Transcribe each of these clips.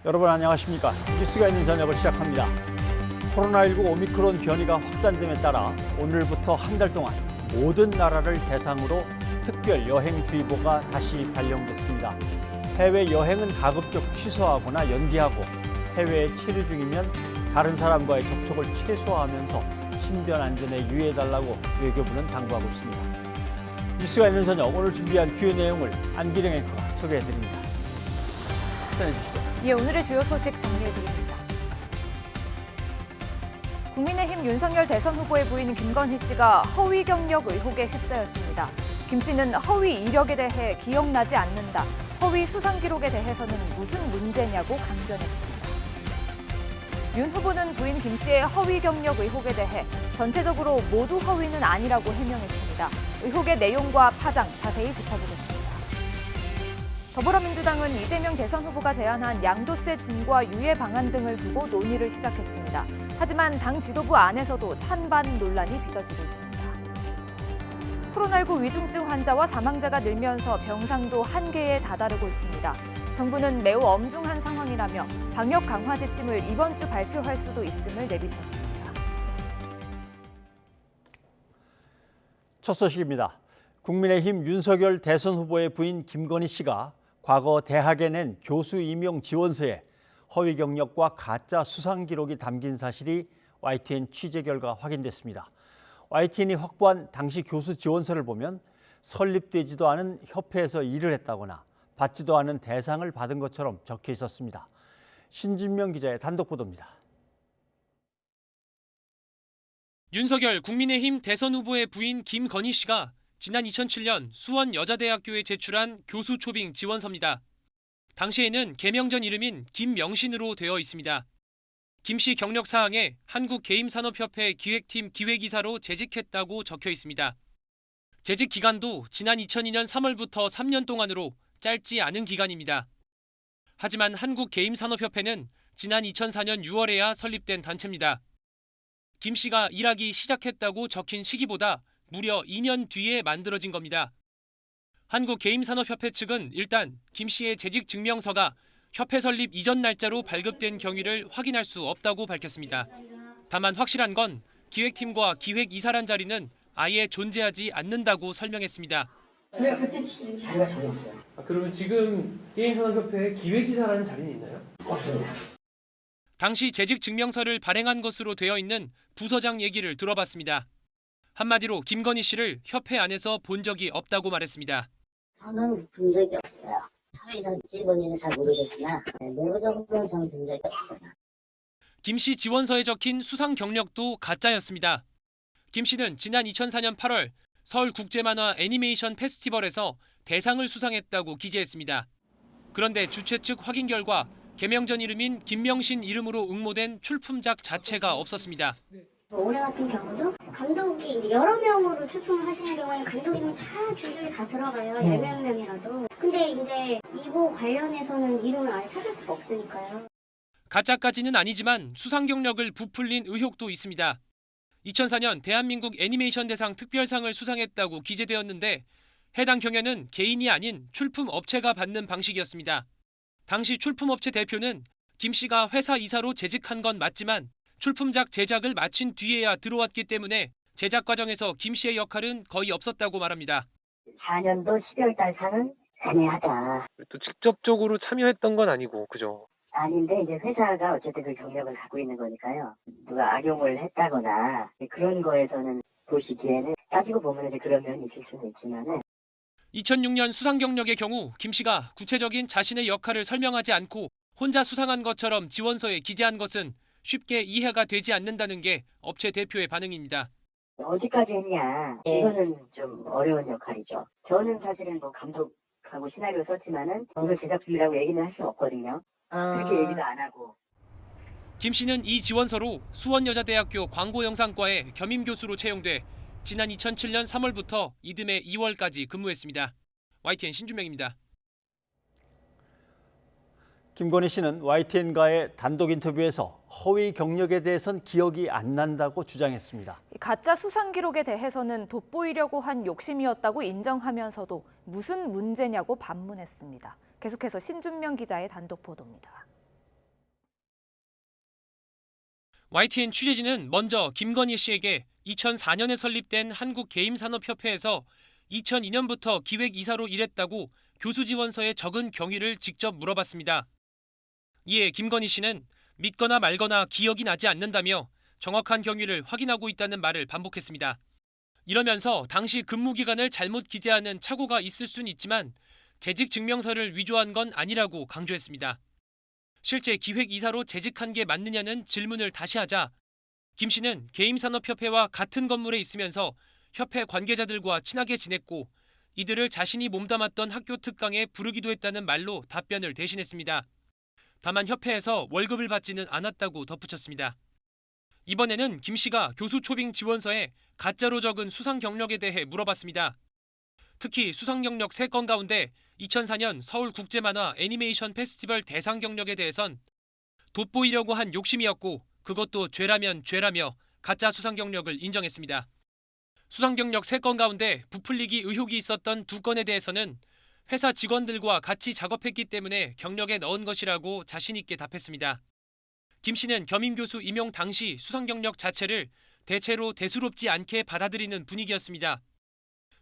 여러분 안녕하십니까? 뉴스가 있는 저녁을 시작합니다. 코로나19 오미크론 변이가 확산됨에 따라 오늘부터 한 달 동안 모든 나라를 대상으로 특별 여행주의보가 다시 발령됐습니다. 해외 여행은 가급적 취소하거나 연기하고 해외에 체류 중이면 다른 사람과의 접촉을 최소화하면서 신변 안전에 유의해달라고 외교부는 당부하고 있습니다. 뉴스가 있는 저녁 오늘 준비한 주요 내용을 안기령 앵커가 소개해드립니다. 전해주시죠. 예, 오늘의 주요 소식 정리해드립니다. 국민의힘 윤석열 대선 후보의 부인 김건희 씨가 허위 경력 의혹에 휩싸였습니다. 김 씨는 허위 이력에 대해 기억나지 않는다, 허위 수상 기록에 대해서는 무슨 문제냐고 강변했습니다. 윤 후보는 부인 김 씨의 허위 경력 의혹에 대해 전체적으로 모두 허위는 아니라고 해명했습니다. 의혹의 내용과 파장 자세히 짚어보겠습니다. 더불어민주당은 이재명 대선 후보가 제안한 양도세 중과 유예 방안 등을 두고 논의를 시작했습니다. 하지만 당 지도부 안에서도 찬반 논란이 빚어지고 있습니다. 코로나19 위중증 환자와 사망자가 늘면서 병상도 한계에 다다르고 있습니다. 정부는 매우 엄중한 상황이라며 방역 강화 지침을 이번 주 발표할 수도 있음을 내비쳤습니다. 첫 소식입니다. 국민의힘 윤석열 대선 후보의 부인 김건희 씨가 과거 대학에 낸 교수 임용 지원서에 허위 경력과 가짜 수상 기록이 담긴 사실이 YTN 취재 결과 확인됐습니다. YTN이 확보한 당시 교수 지원서를 보면 설립되지도 않은 협회에서 일을 했다거나 받지도 않은 대상을 받은 것처럼 적혀 있었습니다. 신준명 기자의 단독 보도입니다. 윤석열 국민의힘 대선 후보의 부인 김건희 씨가 지난 2007년 수원여자대학교에 제출한 교수 초빙 지원서입니다. 당시에는 개명전 이름인 김명신으로 되어 있습니다. 김 씨 경력 사항에 한국게임산업협회 기획팀 기획이사로 재직했다고 적혀 있습니다. 재직 기간도 지난 2002년 3월부터 3년 동안으로 짧지 않은 기간입니다. 하지만 한국게임산업협회는 지난 2004년 6월에야 설립된 단체입니다. 김 씨가 일하기 시작했다고 적힌 시기보다 무려 2년 뒤에 만들어진 겁니다. 한국게임산업협회 측은 일단 김 씨의 재직 증명서가 협회 설립 이전 날짜로 발급된 경위를 확인할 수 없다고 밝혔습니다. 다만 확실한 건 기획팀과 기획이사란 자리는 아예 존재하지 않는다고 설명했습니다. 저희가 그때 자리가 전혀 없어요. 그러면 지금 게임산업협회에 기획이사라는 자리는 있나요? 없습니다. 당시 재직 증명서를 발행한 것으로 되어 있는 부서장 얘기를 들어봤습니다. 한마디로 김건희 씨를 협회 안에서 본 적이 없다고 말했습니다. 저는 본 적이 없어요. 사회에서 직원인은 잘 모르겠으나 내부적으로는 저는 본 적이 없어요. 김 씨 지원서에 적힌 수상 경력도 가짜였습니다. 김 씨는 지난 2004년 8월 서울국제만화 애니메이션 페스티벌에서 대상을 수상했다고 기재했습니다. 그런데 주최 측 확인 결과 개명전 이름인 김명신 이름으로 응모된 출품작 자체가 없었습니다. 올해 같은 경우도 감독이 이제 여러 명으로 출품을 하시는 경우에는 감독님은 다 줄줄이 다 들어가요. 10명이라도. 근데 이제 이거 관련해서는 이름을 아예 찾을 수가 없으니까요. 가짜까지는 아니지만 수상 경력을 부풀린 의혹도 있습니다. 2004년 대한민국 애니메이션 대상 특별상을 수상했다고 기재되었는데 해당 경연은 개인이 아닌 출품업체가 받는 방식이었습니다. 당시 출품업체 대표는 김 씨가 회사 이사로 재직한 건 맞지만 출품작 제작을 마친 뒤에야 들어왔기 때문에 제작 과정에서 김 씨의 역할은 거의 없었다고 말합니다. 4년도 12월달 상은 애매하다. 또 직접적으로 참여했던 건 아니고, 그죠? 아닌데 이제 회사가 어쨌든 그 경력을 갖고 있는 거니까요. 누가 악용을 했다거나 그런 거에서는 보시기에는 따지고 보면 이제 그런 면이 있을 수는 있지만은 2006년 수상 경력의 경우 김 씨가 구체적인 자신의 역할을 설명하지 않고 혼자 수상한 것처럼 지원서에 기재한 것은 쉽게 이해가 되지 않는다는 게 업체 대표의 반응입니다. 어디까지 했냐. 이거는 좀 어려운 역할이죠. 저는 사실은 뭐 감독하고 시나리오 썼지만은 오늘 제작 중이라고 얘기는 할 수 없거든요. 그렇게 얘기도 안 하고. 김 씨는 이 지원서로 수원여자대학교 광고영상과에 겸임 교수로 채용돼 지난 2007년 3월부터 이듬해 2월까지 근무했습니다. YTN 신준명입니다. 김건희 씨는 YTN과의 단독 인터뷰에서 허위 경력에 대해선 기억이 안 난다고 주장했습니다. 가짜 수상 기록에 대해서는 돋보이려고 한 욕심이었다고 인정하면서도 무슨 문제냐고 반문했습니다. 계속해서 신준명 기자의 단독 보도입니다. YTN 취재진은 먼저 김건희 씨에게 2004년에 설립된 한국게임산업협회에서 2002년부터 기획이사로 일했다고 교수 지원서에 적은 경위를 직접 물어봤습니다. 이에 김건희 씨는 믿거나 말거나 기억이 나지 않는다며 정확한 경위를 확인하고 있다는 말을 반복했습니다. 이러면서 당시 근무 기간을 잘못 기재하는 착오가 있을 순 있지만 재직 증명서를 위조한 건 아니라고 강조했습니다. 실제 기획이사로 재직한 게 맞느냐는 질문을 다시 하자 김 씨는 게임산업협회와 같은 건물에 있으면서 협회 관계자들과 친하게 지냈고 이들을 자신이 몸담았던 학교 특강에 부르기도 했다는 말로 답변을 대신했습니다. 다만 협회에서 월급을 받지는 않았다고 덧붙였습니다. 이번에는 김 씨가 교수 초빙 지원서에 가짜로 적은 수상 경력에 대해 물어봤습니다. 특히 수상 경력 3건 가운데 2004년 서울국제만화 애니메이션 페스티벌 대상 경력에 대해선 돋보이려고 한 욕심이었고 그것도 죄라면 죄라며 가짜 수상 경력을 인정했습니다. 수상 경력 3건 가운데 부풀리기 의혹이 있었던 2건에 대해서는 회사 직원들과 같이 작업했기 때문에 경력에 넣은 것이라고 자신 있게 답했습니다. 김 씨는 겸임 교수 임용 당시 수상 경력 자체를 대체로 대수롭지 않게 받아들이는 분위기였습니다.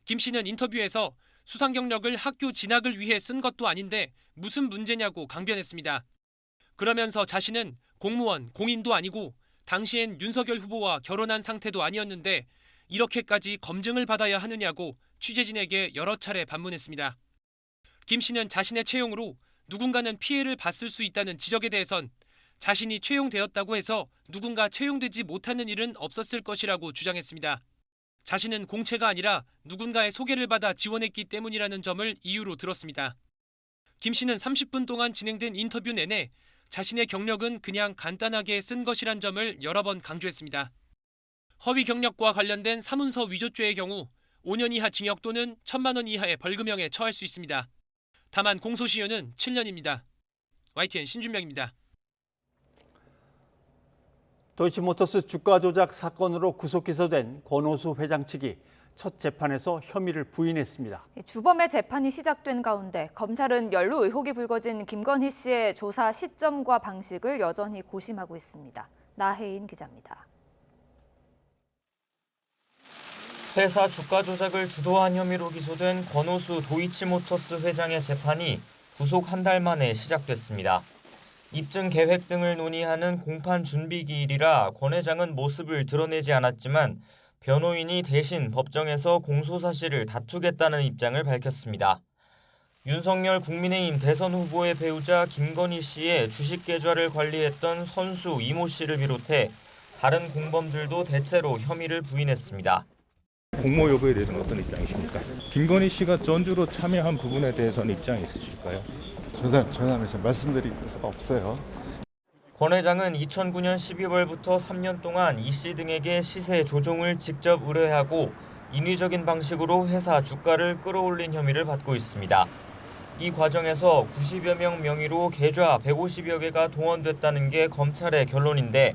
김 씨는 인터뷰에서 수상 경력을 학교 진학을 위해 쓴 것도 아닌데 무슨 문제냐고 강변했습니다. 그러면서 자신은 공무원, 공인도 아니고 당시엔 윤석열 후보와 결혼한 상태도 아니었는데 이렇게까지 검증을 받아야 하느냐고 취재진에게 여러 차례 반문했습니다. 김 씨는 자신의 채용으로 누군가는 피해를 봤을 수 있다는 지적에 대해선 자신이 채용되었다고 해서 누군가 채용되지 못하는 일은 없었을 것이라고 주장했습니다. 자신은 공채가 아니라 누군가의 소개를 받아 지원했기 때문이라는 점을 이유로 들었습니다. 김 씨는 30분 동안 진행된 인터뷰 내내 자신의 경력은 그냥 간단하게 쓴 것이란 점을 여러 번 강조했습니다. 허위 경력과 관련된 사문서 위조죄의 경우 5년 이하 징역 또는 1,000만 원 이하의 벌금형에 처할 수 있습니다. 다만 공소시효는 7년입니다. YTN 신준명입니다. 도이치모터스 주가 조작 사건으로 구속 기소된 권오수 회장 측이 첫 재판에서 혐의를 부인했습니다. 주범의 재판이 시작된 가운데 검찰은 연루 의혹이 불거진 김건희 씨의 조사 시점과 방식을 여전히 고심하고 있습니다. 나혜인 기자입니다. 회사 주가 조작을 주도한 혐의로 기소된 권오수 도이치모터스 회장의 재판이 구속 한 달 만에 시작됐습니다. 입증 계획 등을 논의하는 공판 준비 기일이라 권 회장은 모습을 드러내지 않았지만 변호인이 대신 법정에서 공소 사실을 다투겠다는 입장을 밝혔습니다. 윤석열 국민의힘 대선 후보의 배우자 김건희 씨의 주식 계좌를 관리했던 선수 이모 씨를 비롯해 다른 공범들도 대체로 혐의를 부인했습니다. 공모 여부에 대해서는 어떤 입장이십니까? 김건희 씨가 전주로 참여한 부분에 대해서는 입장이 있으실까요? 전화하면서 말씀드릴 수가 없어요. 권 회장은 2009년 12월부터 3년 동안 이 씨 등에게 시세 조종을 직접 의뢰하고 인위적인 방식으로 회사 주가를 끌어올린 혐의를 받고 있습니다. 이 과정에서 90여 명 명의로 계좌 150여 개가 동원됐다는 게 검찰의 결론인데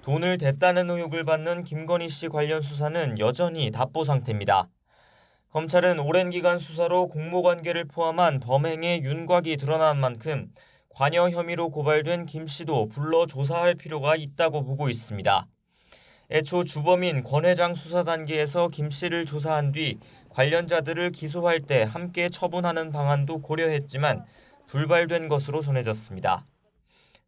돈을 댔다는 의혹을 받는 김건희 씨 관련 수사는 여전히 답보 상태입니다. 검찰은 오랜 기간 수사로 공모관계를 포함한 범행의 윤곽이 드러난 만큼 관여 혐의로 고발된 김 씨도 불러 조사할 필요가 있다고 보고 있습니다. 애초 주범인 권 회장 수사 단계에서 김 씨를 조사한 뒤 관련자들을 기소할 때 함께 처분하는 방안도 고려했지만 불발된 것으로 전해졌습니다.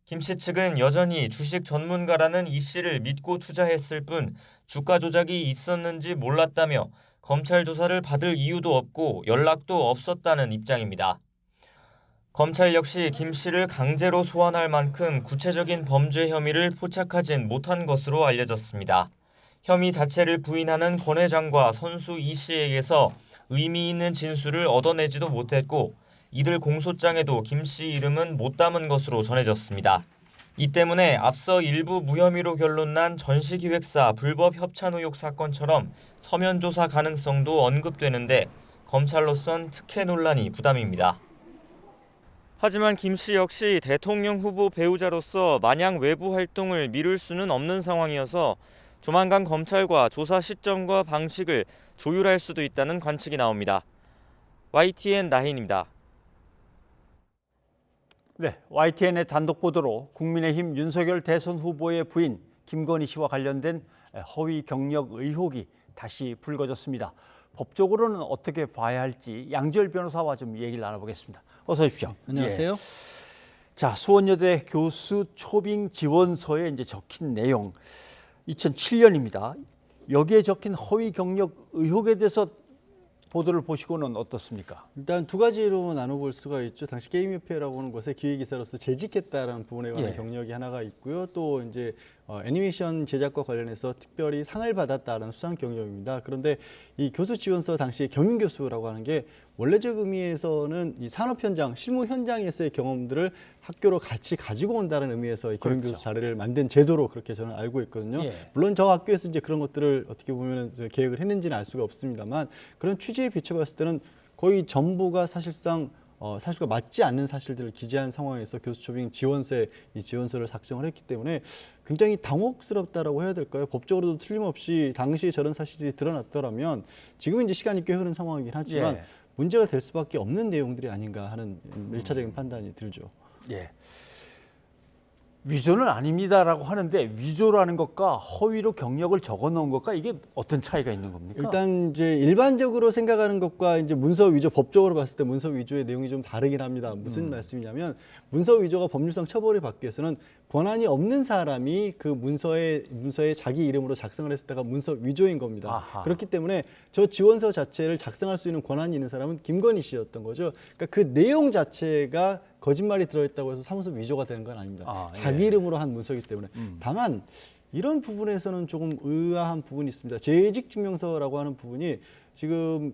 김 씨 측은 여전히 주식 전문가라는 이 씨를 믿고 투자했을 뿐 주가 조작이 있었는지 몰랐다며 검찰 조사를 받을 이유도 없고 연락도 없었다는 입장입니다. 검찰 역시 김 씨를 강제로 소환할 만큼 구체적인 범죄 혐의를 포착하진 못한 것으로 알려졌습니다. 혐의 자체를 부인하는 권 회장과 선수 이 씨에게서 의미 있는 진술을 얻어내지도 못했고 이들 공소장에도 김 씨 이름은 못 담은 것으로 전해졌습니다. 이 때문에 앞서 일부 무혐의로 결론난 전시기획사 불법 협찬 의혹 사건처럼 서면 조사 가능성도 언급되는데 검찰로선 특혜 논란이 부담입니다. 하지만 김 씨 역시 대통령 후보 배우자로서 마냥 외부 활동을 미룰 수는 없는 상황이어서 조만간 검찰과 조사 시점과 방식을 조율할 수도 있다는 관측이 나옵니다. YTN 나혜인입니다. 네, YTN의 단독 보도로 국민의힘 윤석열 대선 후보의 부인 김건희 씨와 관련된 허위 경력 의혹이 다시 불거졌습니다. 법적으로는 어떻게 봐야 할지 양지열 변호사와 좀 얘기를 나눠보겠습니다. 어서 오십시오. 안녕하세요. 예. 자, 수원여대 교수 초빙 지원서에 이제 적힌 내용 2007년입니다. 여기에 적힌 허위 경력 의혹에 대해서 보도를 보시고는 어떻습니까? 일단 두 가지로 나눠볼 수가 있죠. 당시 게임협회라고 하는 곳에 기획이사로서 재직했다라는 부분에 관한 예. 경력이 하나가 있고요. 또 이제 애니메이션 제작과 관련해서 특별히 상을 받았다라는 수상 경력입니다. 그런데 이 교수 지원서 당시에 겸임 교수라고 하는 게 원래적 의미에서는 이 산업 현장, 실무 현장에서의 경험들을 학교로 같이 가지고 온다는 의미에서 이 겸임 교수 자리를 만든 제도로 그렇게 저는 알고 있거든요. 예. 물론 저 학교에서 이제 그런 것들을 어떻게 보면 계획을 했는지는 알 수가 없습니다만 그런 취지에 비춰봤을 때는 거의 전부가 사실상 사실과 맞지 않는 사실들을 기재한 상황에서 교수 초빙 지원서에 이 지원서를 작성을 했기 때문에 굉장히 당혹스럽다라고 해야 될까요? 법적으로도 틀림없이 당시에 저런 사실들이 드러났더라면 지금은 이제 시간이 꽤 흐른 상황이긴 하지만 예. 문제가 될 수밖에 없는 내용들이 아닌가 하는 일차적인 판단이 들죠. 예. 위조는 아닙니다라고 하는데 위조라는 것과 허위로 경력을 적어 놓은 것과 이게 어떤 차이가 있는 겁니까? 일단 이제 일반적으로 생각하는 것과 이제 문서 위조 법적으로 봤을 때 문서 위조의 내용이 좀 다르긴 합니다. 무슨 말씀이냐면 문서 위조가 법률상 처벌을 받기 위해서는 권한이 없는 사람이 그 문서에 자기 이름으로 작성을 했을 때가 문서 위조인 겁니다. 아하. 그렇기 때문에 저 지원서 자체를 작성할 수 있는 권한이 있는 사람은 김건희 씨였던 거죠. 그러니까 그 내용 자체가 거짓말이 들어있다고 해서 사무소 위조가 되는 건 아닙니다. 자기 예. 이름으로 한 문서이기 때문에. 다만 이런 부분에서는 조금 의아한 부분이 있습니다. 재직증명서라고 하는 부분이 지금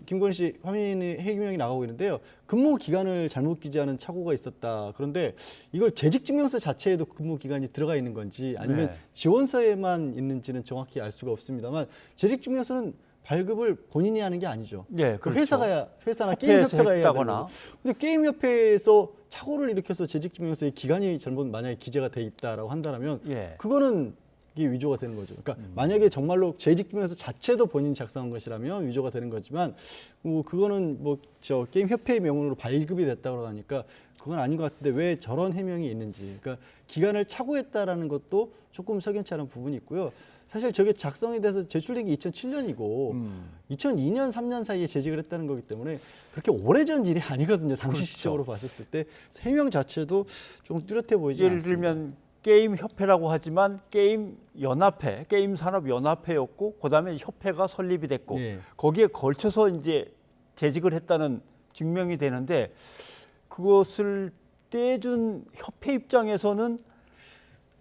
김건희 씨 화면에 해명이 나가고 있는데요. 근무 기간을 잘못 기재하는 착오가 있었다. 그런데 이걸 재직증명서 자체에도 근무 기간이 들어가 있는 건지 아니면 네. 지원서에만 있는지는 정확히 알 수가 없습니다만 재직증명서는 발급을 본인이 하는 게 아니죠. 예, 그 그렇죠. 회사나 협회에서 게임협회가 해야 했다거나. 되는 거고. 근데 게임협회에서 착오를 일으켜서 재직증명서의 기간이 잘못 만약에 기재가 돼 있다라고 한다면 예. 그거는 이게 위조가 되는 거죠. 그러니까 만약에 정말로 재직증명서 자체도 본인이 작성한 것이라면 위조가 되는 거지만 그거는 저 게임협회의 명으로 발급이 됐다고 하니까 그건 아닌 것 같은데 왜 저런 해명이 있는지. 그러니까 기간을 착오했다라는 것도 조금 석연치 않은 부분이 있고요. 사실 저게 작성이 돼서 제출된 게 2007년이고 2002년, 3년 사이에 재직을 했다는 거기 때문에 그렇게 오래전 일이 아니거든요. 당시 그렇죠. 시점으로 봤을 때 해명 자체도 좀 뚜렷해 보이지 예를 않습니다. 들면 게임 협회라고 하지만 게임 연합회, 게임 산업 연합회였고 그다음에 협회가 설립이 됐고 예. 거기에 걸쳐서 이제 재직을 했다는 증명이 되는데 그것을 떼준 협회 입장에서는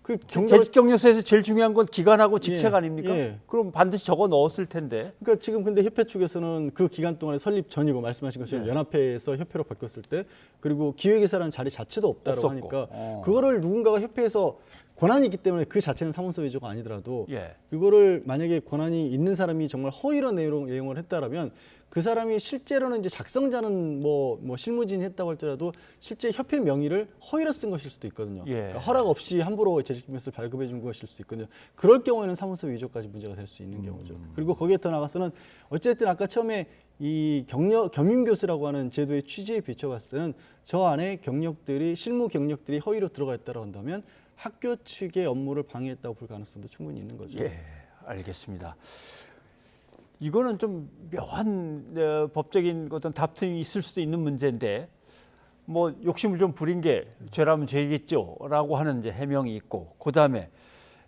그 재직 경력서에서 제일 중요한 건 기간하고 직책 예, 아닙니까? 예. 그럼 반드시 적어 넣었을 텐데. 그러니까 지금 근데 협회 쪽에서는 그 기간 동안에 설립 전이고 말씀하신 것처럼 연합회에서 협회로 바뀌었을 때 그리고 기획이사라는 자리 자체도 없다고 없었고. 하니까 그거를 누군가가 협회에서 권한이 있기 때문에 그 자체는 사문서 위조가 아니더라도 예. 그거를 만약에 권한이 있는 사람이 정말 허위로 내용을 했다라면 그 사람이 실제로는 이제 작성자는 뭐 실무진이 했다고 할지라도 실제 협회 명의를 허위로 쓴 것일 수도 있거든요. 예. 그러니까 허락 없이 함부로 재직증명서를 발급해 준 것일 수 있거든요. 그럴 경우에는 사무소 위조까지 문제가 될 수 있는 경우죠. 그리고 거기에 더 나가서는 어쨌든 아까 처음에 이 겸임 교수라고 하는 제도의 취지에 비춰봤을 때는 저 안에 경력들이 실무 경력들이 허위로 들어가 있다고 한다면 학교 측의 업무를 방해했다고 볼 가능성도 충분히 있는 거죠. 예, 알겠습니다. 이거는 좀 묘한 법적인 어떤 다툼이 있을 수도 있는 문제인데 뭐 욕심을 좀 부린 게 죄라면 죄겠죠라고 하는 이제 해명이 있고 그다음에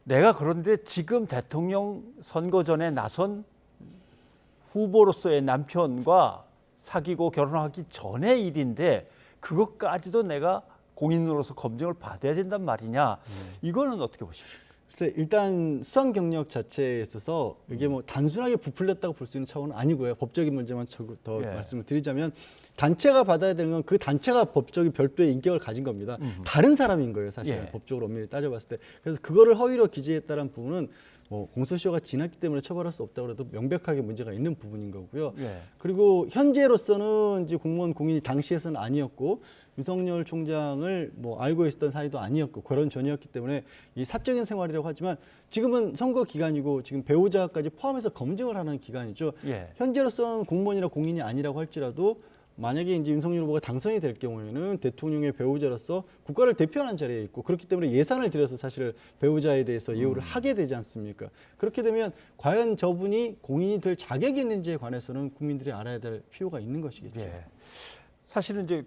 내가 그런데 지금 대통령 선거 전에 나선 후보로서의 남편과 사귀고 결혼하기 전의 일인데 그것까지도 내가 공인으로서 검증을 받아야 된단 말이냐. 이거는 어떻게 보십니까? 글쎄, 일단 수상 경력 자체에 있어서 이게 뭐 단순하게 부풀렸다고 볼 수 있는 차원은 아니고요. 법적인 문제만 더 예. 말씀을 드리자면 단체가 받아야 되는 건 그 단체가 법적인 별도의 인격을 가진 겁니다. 다른 사람인 거예요, 사실. 예. 법적으로 엄밀히 따져봤을 때. 그래서 그거를 허위로 기재했다는 부분은 뭐 공소시효가 지났기 때문에 처벌할 수 없다고 해도 명백하게 문제가 있는 부분인 거고요. 예. 그리고 현재로서는 이제 공무원 공인이 당시에서는 아니었고 윤석열 총장을 뭐 알고 있었던 사이도 아니었고 결혼 전이었기 때문에 이 사적인 생활이라고 하지만 지금은 선거 기간이고 지금 배우자까지 포함해서 검증을 하는 기간이죠. 예. 현재로서는 공무원이나 공인이 아니라고 할지라도 만약에 이제 윤석열 후보가 당선이 될 경우에는 대통령의 배우자로서 국가를 대표하는 자리에 있고 그렇기 때문에 예산을 들여서 사실 배우자에 대해서 예우를 하게 되지 않습니까? 그렇게 되면 과연 저분이 공인이 될 자격이 있는지에 관해서는 국민들이 알아야 될 필요가 있는 것이겠죠. 예. 사실은 이제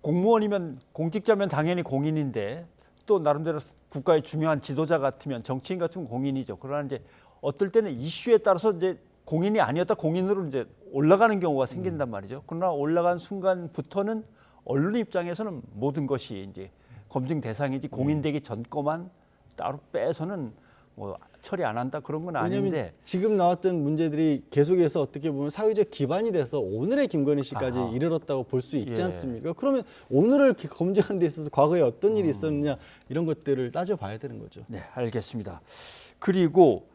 공무원이면 공직자면 당연히 공인인데 또 나름대로 국가의 중요한 지도자 같으면 정치인 같으면 공인이죠. 그러나 이제 어떨 때는 이슈에 따라서 이제 공인이 아니었다 공인으로 이제 올라가는 경우가 생긴단 말이죠. 그러나 올라간 순간부터는 언론 입장에서는 모든 것이 이제 검증 대상이지 공인되기 전 거만 따로 빼서는 뭐 처리 안 한다 그런 건 아닌데 지금 나왔던 문제들이 계속해서 어떻게 보면 사회적 기반이 돼서 오늘의 김건희 씨까지 아하. 이르렀다고 볼 수 있지 예. 않습니까? 그러면 오늘을 검증하는 데 있어서 과거에 어떤 일이 있었느냐 이런 것들을 따져봐야 되는 거죠. 네, 알겠습니다. 그리고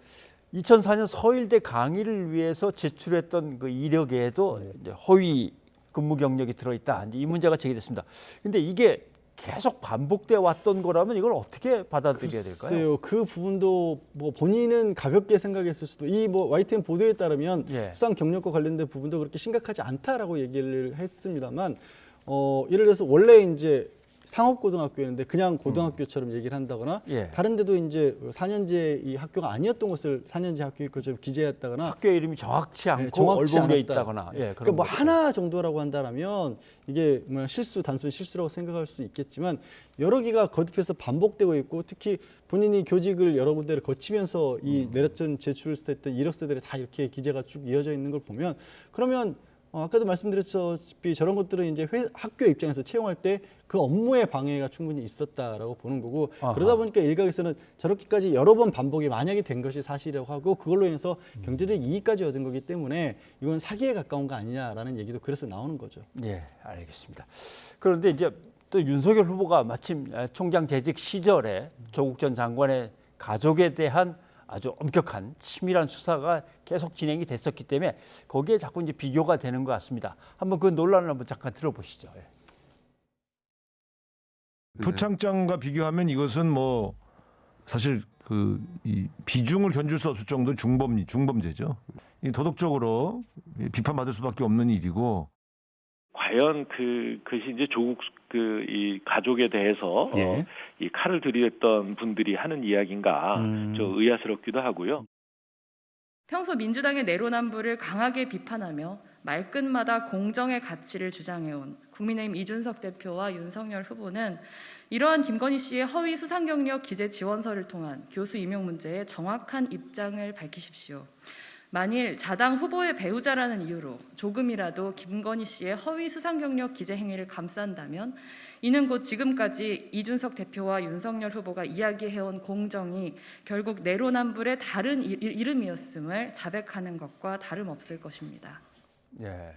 2004년 서울대 강의를 위해서 제출했던 그 이력에도 이제 허위 근무 경력이 들어있다. 이제 이 문제가 제기됐습니다. 근데 이게 계속 반복돼 왔던 거라면 이걸 어떻게 받아들여야 될까요? 글쎄요, 그 부분도 뭐 본인은 가볍게 생각했을 수도 이 뭐 YTN 보도에 따르면 예. 수상 경력과 관련된 부분도 그렇게 심각하지 않다라고 얘기를 했습니다만 예를 들어서 원래 이제 상업고등학교였는데 그냥 고등학교처럼 얘기를 한다거나 예. 다른 데도 이제 4년제 이 학교가 아니었던 것을 4년제 학교일 것처럼 기재했다거나 학교 이름이 정확치 않고 정확치 얼버무려 않았다. 있다거나 예, 그러니까 뭐 것들. 하나 정도라고 한다면 이게 뭐 단순 실수라고 생각할 수 있겠지만 여러 개가 거듭해서 반복되고 있고 특히 본인이 교직을 여러 군데를 거치면서 이 내렸던 제출했던 이력서들이 다 이렇게 기재가 쭉 이어져 있는 걸 보면 그러면 아까도 말씀드렸다시피 저런 것들은 이제 학교 입장에서 채용할 때 그 업무에 방해가 충분히 있었다라고 보는 거고 아하. 그러다 보니까 일각에서는 저렇게까지 여러 번 반복이 만약에 된 것이 사실이라고 하고 그걸로 인해서 경제적 이익까지 얻은 거기 때문에 이건 사기에 가까운 거 아니냐라는 얘기도 그래서 나오는 거죠. 예, 알겠습니다. 그런데 이제 또 윤석열 후보가 마침 총장 재직 시절에 조국 전 장관의 가족에 대한 아주 엄격한 치밀한 수사가 계속 진행이 됐었기 때문에 거기에 자꾸 이제 비교가 되는 것 같습니다. 한번 그 논란을 한번 잠깐 들어보시죠. 예. 표창장과 비교하면 이것은 뭐 사실 그 이 비중을 견줄 수 없을 정도 중범죄죠. 이 도덕적으로 비판받을 수밖에 없는 일이고. 과연 그것이 이제 조국 이 가족에 대해서 예. 이 칼을 들이댔던 분들이 하는 이야기인가 좀 의아스럽기도 하고요. 평소 민주당의 내로남불을 강하게 비판하며 말끝마다 공정의 가치를 주장해온 국민의힘 이준석 대표와 윤석열 후보는 이러한 김건희 씨의 허위 수상 경력 기재 지원서를 통한 교수 임용 문제에 정확한 입장을 밝히십시오. 만일 자당 후보의 배우자라는 이유로 조금이라도 김건희 씨의 허위 수상 경력 기재 행위를 감싼다면 이는 곧 지금까지 이준석 대표와 윤석열 후보가 이야기해온 공정이 결국 내로남불의 다른 이름이었음을 자백하는 것과 다름없을 것입니다. 예.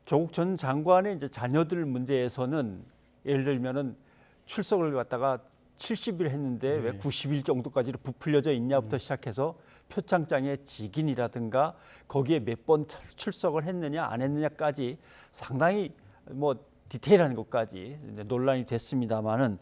조국 전 장관의 이제 자녀들 문제에서는 예를 들면은 출석을 갖다가 70일 했는데 왜 90일 정도까지 부풀려져 있냐부터 시작해서 표창장의 직인이라든가 거기에 몇 번 출석을 했느냐 안 했느냐까지 상당히 뭐 디테일한 것까지 논란이 됐습니다만은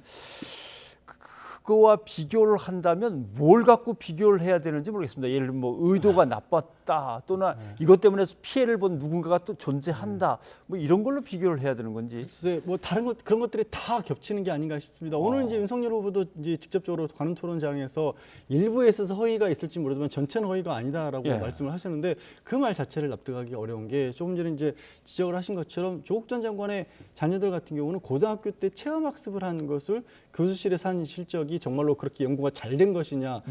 그거와 비교를 한다면 뭘 갖고 비교를 해야 되는지 모르겠습니다. 예를 들면 뭐 의도가 나빴다 또는 이것 때문에 피해를 본 누군가가 또 존재한다 뭐 이런 걸로 비교를 해야 되는 건지. 글쎄 뭐 다른 것 그런 것들이 다 겹치는 게 아닌가 싶습니다. 오늘 이제 윤석열 후보도 이제 직접적으로 관훈 토론장에서 일부에 있어서 허위가 있을지 모르지만 전체는 허위가 아니다라고 예. 말씀을 하셨는데 그 말 자체를 납득하기 어려운 게 조금 전에 이제 지적을 하신 것처럼 조국 전 장관의 자녀들 같은 경우는 고등학교 때 체험학습을 한 것을 교수실에서 한 실적이 정말로 그렇게 연구가 잘 된 것이냐,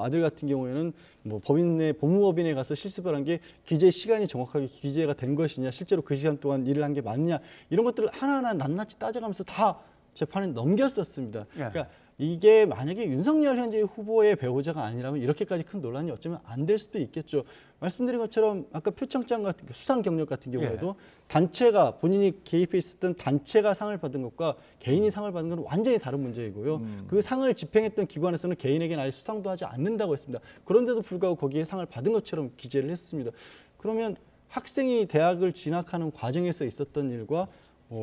아들 같은 경우에는 뭐 법무법인에 가서 실습을 한 게 기재 시간이 정확하게 기재가 된 것이냐, 실제로 그 시간 동안 일을 한 게 맞느냐 이런 것들을 하나하나 낱낱이 따져가면서 다 재판에 넘겼었습니다. 그러니까 이게 만약에 윤석열 현재 후보의 배우자가 아니라면 이렇게까지 큰 논란이 어쩌면 안 될 수도 있겠죠. 말씀드린 것처럼 아까 표창장 같은 수상 경력 같은 경우에도 단체가 본인이 개입해 있었던 단체가 상을 받은 것과 개인이 상을 받은 건 완전히 다른 문제이고요. 그 상을 집행했던 기관에서는 개인에게는 아예 수상도 하지 않는다고 했습니다. 그런데도 불구하고 거기에 상을 받은 것처럼 기재를 했습니다. 그러면 학생이 대학을 진학하는 과정에서 있었던 일과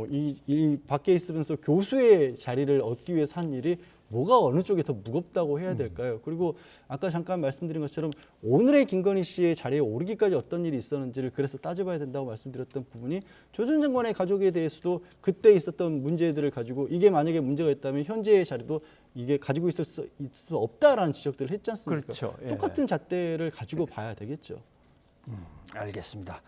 이 밖에 있으면서 교수의 자리를 얻기 위해서 한 일이 뭐가 어느 쪽이 더 무겁다고 해야 될까요? 그리고 아까 잠깐 말씀드린 것처럼 오늘의 김건희 씨의 자리에 오르기까지 어떤 일이 있었는지를 그래서 따져봐야 된다고 말씀드렸던 부분이 조 전 장관의 가족에 대해서도 그때 있었던 문제들을 가지고 이게 만약에 문제가 있다면 현재의 자리도 이게 가지고 있을 수 없다라는 지적들을 했지 않습니까? 그렇죠. 예. 똑같은 잣대를 가지고 봐야 되겠죠. 알겠습니다.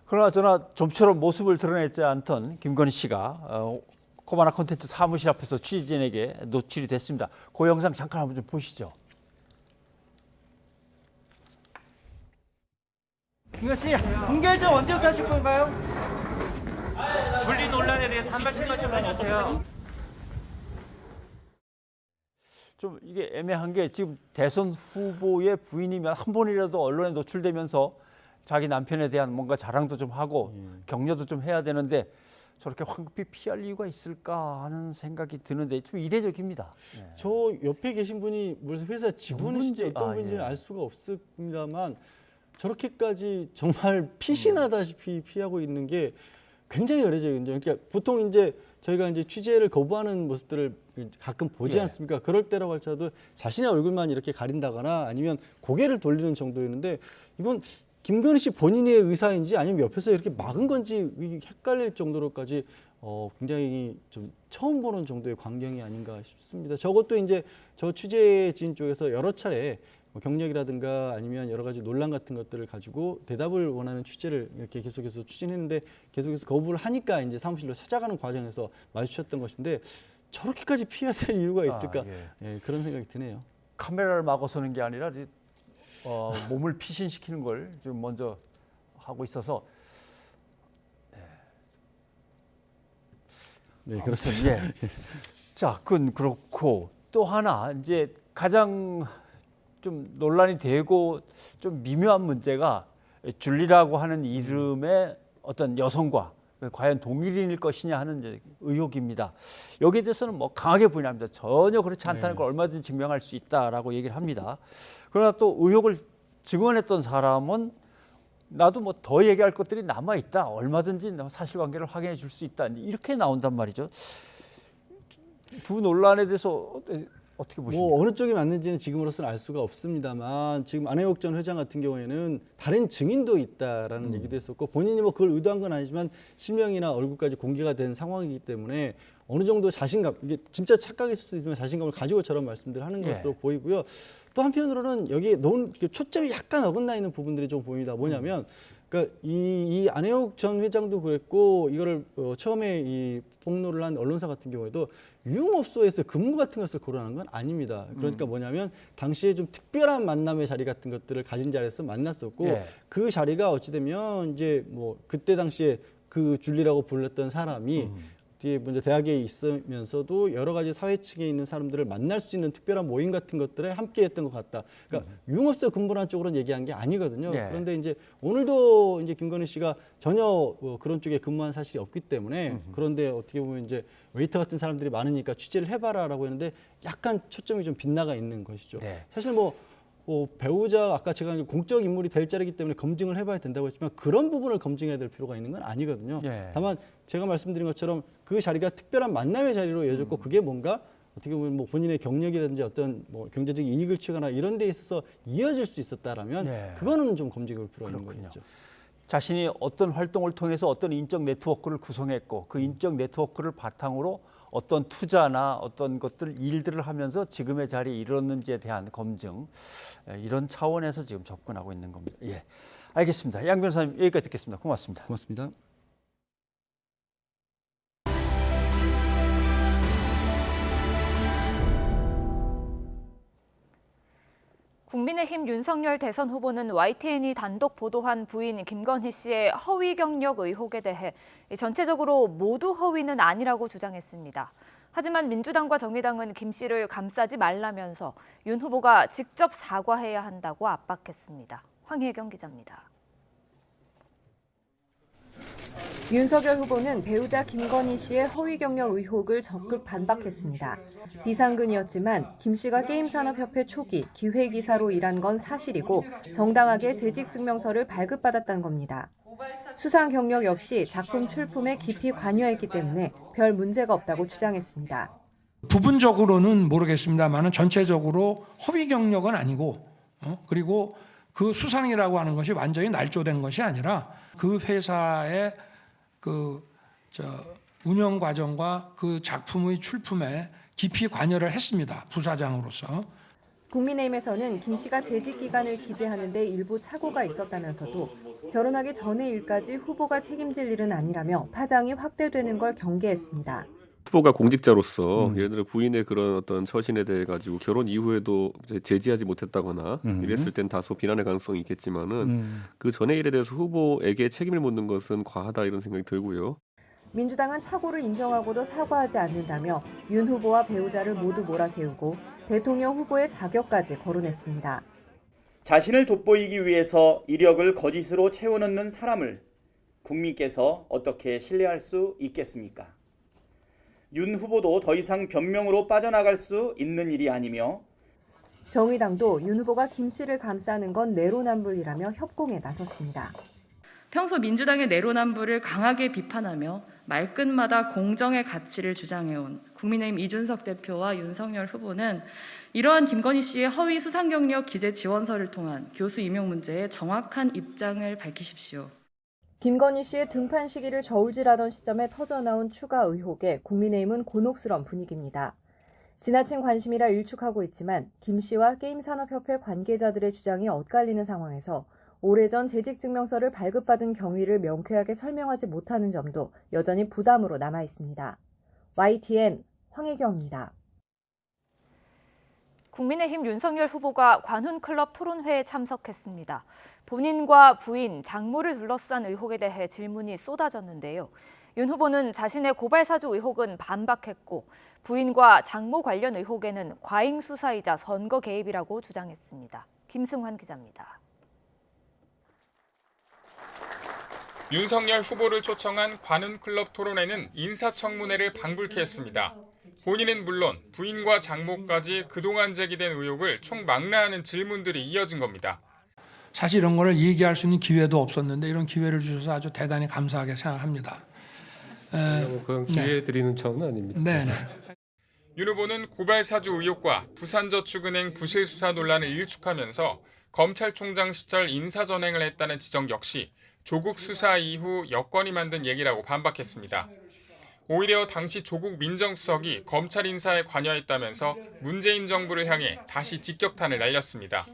그러나 좀처럼 모습을 드러내지 않던 김건희 씨가 코바나 콘텐츠 사무실 앞에서 취재진에게 노출이 됐습니다. 그 영상 잠깐 한번 좀 보시죠. 김건희 씨, 공결정 언제부터 하실 건가요? 분리 논란에 대해서 한 말씀만 좀 해주세요. 좀 이게 애매한 게 지금 대선 후보의 부인이면 한 번이라도 언론에 노출되면서 자기 남편에 대한 뭔가 자랑도 좀 하고 격려도 좀 해야 되는데 저렇게 황급히 피할 이유가 있을까 하는 생각이 드는데 좀 이례적입니다. 네. 저 옆에 계신 분이 무슨 회사 직원이신지 어떤 분인지는 예. 알 수가 없습니다만 저렇게까지 정말 피신하다시피 피하고 있는 게 굉장히 이례적이죠. 그러니까 보통 이제 저희가 이제 취재를 거부하는 모습들을 가끔 보지 예. 않습니까? 그럴 때라고 할지라도 자신의 얼굴만 이렇게 가린다거나 아니면 고개를 돌리는 정도였는데 이건 김건희 씨 본인의 의사인지 아니면 옆에서 이렇게 막은 건지 헷갈릴 정도로까지 굉장히 좀 처음 보는 정도의 광경이 아닌가 싶습니다. 저것도 이제 저 취재진 쪽에서 여러 차례 뭐 경력이라든가 아니면 여러 가지 논란 같은 것들을 가지고 대답을 원하는 취재를 이렇게 계속해서 추진했는데 계속해서 거부를 하니까 이제 사무실로 찾아가는 과정에서 마주쳤던 것인데 저렇게까지 피해야 될 이유가 있을까? 예, 그런 생각이 드네요. 카메라를 막아서는 게 아니라 몸을 피신시키는 걸 좀 먼저 하고 있어서 네, 그렇습니다. 예. 자, 그건 그렇고 또 하나 이제 가장 좀 논란이 되고 좀 미묘한 문제가 줄리라고 하는 이름의 어떤 여성과 과연 동일인일 것이냐 하는 이제 의혹입니다. 여기에 대해서는 뭐 강하게 부인합니다. 전혀 그렇지 않다는 걸 얼마든지 증명할 수 있다라고 얘기를 합니다. 그러나 또 의혹을 증언했던 사람은 나도 뭐 더 얘기할 것들이 남아 있다. 얼마든지 사실관계를 확인해 줄 수 있다. 이렇게 나온단 말이죠. 두 논란에 대해서 어떻게 보십니까? 뭐 어느 쪽이 맞는지는 지금으로서는 알 수가 없습니다만 지금 안혜옥 전 회장 같은 경우에는 다른 증인도 있다라는 얘기도 했었고 본인이 뭐 그걸 의도한 건 아니지만 실명이나 얼굴까지 공개가 된 상황이기 때문에 어느 정도 자신감, 이게 진짜 착각일 수도 있지만 자신감을 가지고 저런 말씀들을 하는 것으로 보이고요. 또 한편으로는 여기에 초점이 약간 어긋나 있는 부분들이 좀 보입니다. 뭐냐면 그러니까 이 안혜옥 전 회장도 그랬고 이거를 처음에 이 폭로를 한 언론사 같은 경우에도 유흥업소에서 근무 같은 것을 거론하는 건 아닙니다. 그러니까 뭐냐면 당시에 좀 특별한 만남의 자리 같은 것들을 가진 자리에서 만났었고 그 자리가 어찌되면 이제 뭐 그때 당시에 그 줄리라고 불렸던 사람이 뒤에 먼저 대학에 있으면서도 여러 가지 사회층에 있는 사람들을 만날 수 있는 특별한 모임 같은 것들에 함께했던 것 같다. 그러니까 유흥업소 근무라는 쪽으로는 얘기한 게 아니거든요. 그런데 이제 오늘도 이제 김건희 씨가 전혀 그런 쪽에 근무한 사실이 없기 때문에 그런데 어떻게 보면 이제 웨이터 같은 사람들이 많으니까 취재를 해봐라라고 했는데 약간 초점이 좀 빗나가 있는 것이죠. 사실 뭐 배우자 아까 제가 공적 인물이 될 자리이기 때문에 검증을 해봐야 된다고 했지만 그런 부분을 검증해야 될 필요가 있는 건 아니거든요. 다만 제가 말씀드린 것처럼 그 자리가 특별한 만남의 자리로 이어졌고 그게 뭔가 어떻게 보면 뭐 본인의 경력이라든지 어떤 뭐 경제적 이익을 취하거나 이런 데 있어서 이어질 수 있었다라면 그거는 좀 검증할 필요가 있는 거겠죠. 자신이 어떤 활동을 통해서 어떤 인적 네트워크를 구성했고 그 인적 네트워크를 바탕으로 어떤 투자나 어떤 것들 일들을 하면서 지금의 자리에 이르렀는지에 대한 검증 이런 차원에서 지금 접근하고 있는 겁니다. 예, 알겠습니다. 양 변호사님 여기까지 듣겠습니다. 고맙습니다. 고맙습니다. 국민의힘 윤석열 대선 후보는 YTN이 단독 보도한 부인 김건희 씨의 허위 경력 의혹에 대해 전체적으로 모두 허위는 아니라고 주장했습니다. 하지만 민주당과 정의당은 김 씨를 감싸지 말라면서 윤 후보가 직접 사과해야 한다고 압박했습니다. 황혜경 기자입니다. 윤석열 후보는 배우자 김건희 씨의 허위 경력 의혹을 적극 반박했습니다. 비상근이었지만 김 씨가 게임산업협회 초기 기획이사로 일한 건 사실이고 정당하게 재직증명서를 발급받았다는 겁니다. 수상 경력 역시 작품 출품에 깊이 관여했기 때문에 별 문제가 없다고 주장했습니다. 부분적으로는 모르겠습니다만 전체적으로 허위 경력은 아니고 그리고 그 수상이라고 하는 것이 완전히 날조된 것이 아니라 그 회사의 운영 과정과 그 작품의 출품에 깊이 관여를 했습니다. 부사장으로서. 국민의힘에서는 김 씨가 재직 기간을 기재하는 데 일부 착오가 있었다면서도 결혼하기 전의 일까지 후보가 책임질 일은 아니라며 파장이 확대되는 걸 경계했습니다. 후보가 공직자로서 예를 들어 부인의 그런 어떤 처신에 대해 가지고 결혼 이후에도 제지하지 못했다거나 이랬을 땐 다소 비난의 가능성이 있겠지만은 그 전의 일에 대해서 후보에게 책임을 묻는 것은 과하다 이런 생각이 들고요. 민주당은 착오를 인정하고도 사과하지 않는다며 윤 후보와 배우자를 모두 몰아세우고 대통령 후보의 자격까지 거론했습니다. 자신을 돋보이기 위해서 이력을 거짓으로 채워넣는 사람을 국민께서 어떻게 신뢰할 수 있겠습니까? 윤 후보도 더 이상 변명으로 빠져나갈 수 있는 일이 아니며 정의당도 윤 후보가 김 씨를 감싸는 건 내로남불이라며 협공에 나섰습니다. 평소 민주당의 내로남불을 강하게 비판하며 말끝마다 공정의 가치를 주장해온 국민의힘 이준석 대표와 윤석열 후보는 이러한 김건희 씨의 허위 수상 경력 기재 지원서를 통한 교수 임용 문제에 정확한 입장을 밝히십시오. 김건희 씨의 등판 시기를 저울질하던 시점에 터져나온 추가 의혹에 국민의힘은 곤혹스러운 분위기입니다. 지나친 관심이라 일축하고 있지만 김 씨와 게임산업협회 관계자들의 주장이 엇갈리는 상황에서 오래전 재직증명서를 발급받은 경위를 명쾌하게 설명하지 못하는 점도 여전히 부담으로 남아 있습니다. YTN 황혜경입니다. 국민의힘 윤석열 후보가 관훈클럽 토론회에 참석했습니다. 본인과 부인, 장모를 둘러싼 의혹에 대해 질문이 쏟아졌는데요. 윤 후보는 자신의 고발사주 의혹은 반박했고 부인과 장모 관련 의혹에는 과잉 수사이자 선거 개입이라고 주장했습니다. 김승환 기자입니다. 윤석열 후보를 초청한 관훈클럽 토론회는 인사청문회를 방불케 했습니다. 본인은 물론 부인과 장모까지 그동안 제기된 의혹을 총망라하는 질문들이 이어진 겁니다. 사실 이런 거를 얘기할 수 있는 기회도 없었는데 이런 기회를 주셔서 아주 대단히 감사하게 생각합니다. 그런 기회 드리는 차원은 아닙니다. 네. 윤 후보는 고발사주 의혹과 부산저축은행 부실 수사 논란을 일축하면서 검찰총장 시절 인사전횡을 했다는 지적 역시 조국 수사 이후 여권이 만든 얘기라고 반박했습니다. 오히려 당시 조국 민정수석이 검찰 인사에 관여했다면서 문재인 정부를 향해 다시 직격탄을 날렸습니다.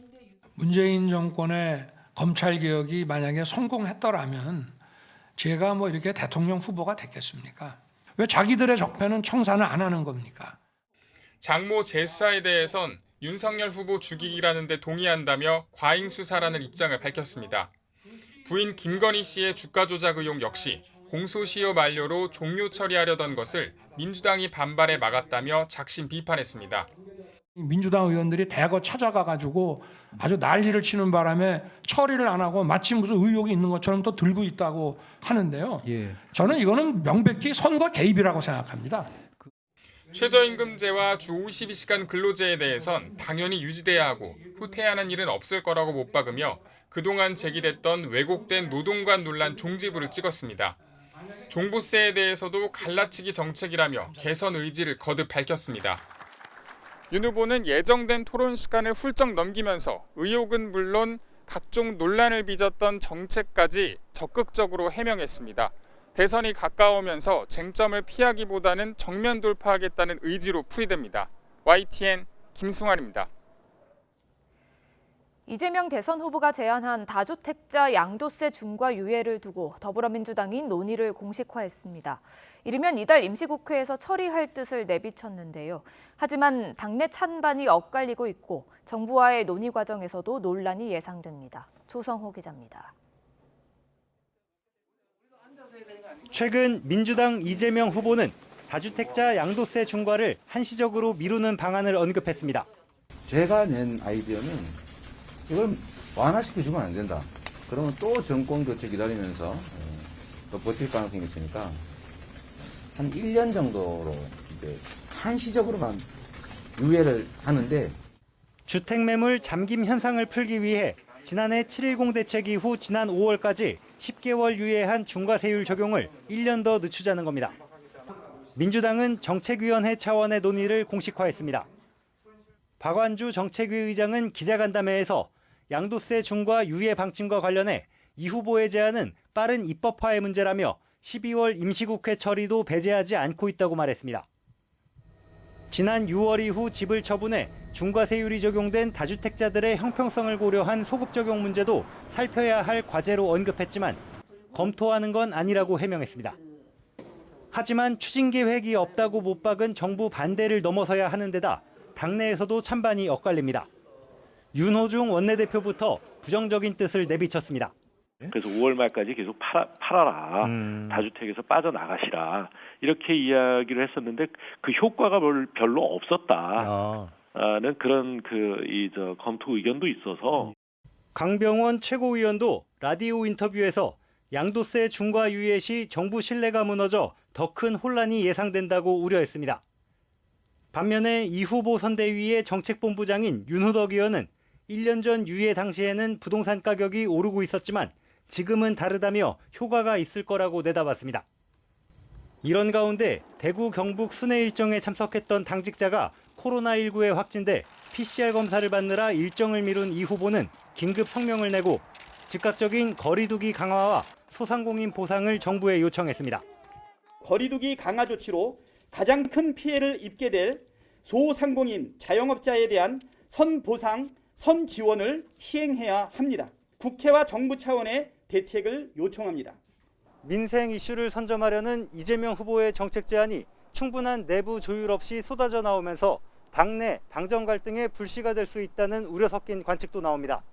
문재인 정권의 검찰개혁이 만약에 성공했더라면 제가 뭐 이렇게 대통령 후보가 됐겠습니까? 왜 자기들의 적폐는 청산을 안 하는 겁니까? 장모 재수사에 대해선 윤석열 후보 죽이기라는 데 동의한다며 과잉 수사라는 입장을 밝혔습니다. 부인 김건희 씨의 주가 조작 의혹 역시 공소시효 만료로 종료 처리하려던 것을 민주당이 반발해 막았다며 작심 비판했습니다. 민주당 의원들이 대거 찾아가가지고 아주 난리를 치는 바람에 처리를 안 하고 마치 무슨 의혹이 있는 것처럼 또 들고 있다고 하는데요. 저는 이거는 명백히 선거 개입이라고 생각합니다. 최저임금제와 주 52시간 근로제에 대해선 당연히 유지돼야 하고 후퇴하는 일은 없을 거라고 못 박으며 그동안 제기됐던 왜곡된 노동관 논란 종지부를 찍었습니다. 종부세에 대해서도 갈라치기 정책이라며 개선 의지를 거듭 밝혔습니다. 윤 후보는 예정된 토론 시간을 훌쩍 넘기면서 의혹은 물론 각종 논란을 빚었던 정책까지 적극적으로 해명했습니다. 대선이 가까우면서 쟁점을 피하기보다는 정면 돌파하겠다는 의지로 풀이됩니다. YTN 김승환입니다. 이재명 대선 후보가 제안한 다주택자 양도세 중과 유예를 두고 더불어민주당이 논의를 공식화했습니다. 이르면 이달 임시국회에서 처리할 뜻을 내비쳤는데요. 하지만 당내 찬반이 엇갈리고 있고 정부와의 논의 과정에서도 논란이 예상됩니다. 조성호 기자입니다. 최근 민주당 이재명 후보는 다주택자 양도세 중과를 한시적으로 미루는 방안을 언급했습니다. 제가 낸 아이디어는 이걸 완화시켜주면 안 된다. 그러면 또 정권 교체 기다리면서 또 버틸 가능성이 있으니까 한 1년 정도로 이제 한시적으로만 유예를 하는데 주택매물 잠김 현상을 풀기 위해 지난해 7.10 대책 이후 지난 5월까지 10개월 유예한 중과세율 적용을 1년 더 늦추자는 겁니다. 민주당은 정책위원회 차원의 논의를 공식화했습니다. 박완주 정책위 의장은 기자간담회에서 양도세 중과 유예 방침과 관련해 이 후보의 제안은 빠른 입법화의 문제라며 12월 임시국회 처리도 배제하지 않고 있다고 말했습니다. 지난 6월 이후 집을 처분해 중과세율이 적용된 다주택자들의 형평성을 고려한 소급 적용 문제도 살펴야 할 과제로 언급했지만 검토하는 건 아니라고 해명했습니다. 하지만 추진 계획이 없다고 못 박은 정부 반대를 넘어서야 하는 데다 당내에서도 찬반이 엇갈립니다. 윤호중 원내대표부터 부정적인 뜻을 내비쳤습니다. 그래서 5월 말까지 계속 팔아라. 다주택에서 빠져나가시라. 이렇게 이야기를 했었는데 그 효과가 별로 없었다는 그런 검토 의견도 있어서 강병원 최고위원도 라디오 인터뷰에서 양도세 중과 유예 시 정부 신뢰가 무너져 더 큰 혼란이 예상된다고 우려했습니다. 반면에 이 후보 선대위의 정책본부장인 윤호덕 의원은 1년 전 유예 당시에는 부동산 가격이 오르고 있었지만 지금은 다르다며 효과가 있을 거라고 내다봤습니다. 이런 가운데 대구 경북 순회 일정에 참석했던 당직자가 코로나19에 확진돼 PCR 검사를 받느라 일정을 미룬 이 후보는 긴급 성명을 내고 즉각적인 거리두기 강화와 소상공인 보상을 정부에 요청했습니다. 거리두기 강화 조치로 가장 큰 피해를 입게 될 소상공인 자영업자에 대한 선보상, 선지원을 시행해야 합니다. 국회와 정부 차원의 대책을 요청합니다. 민생 이슈를 선점하려는 이재명 후보의 정책 제안이 충분한 내부 조율 없이 쏟아져 나오면서 당내 당정 갈등의 불씨가 될 수 있다는 우려 섞인 관측도 나옵니다.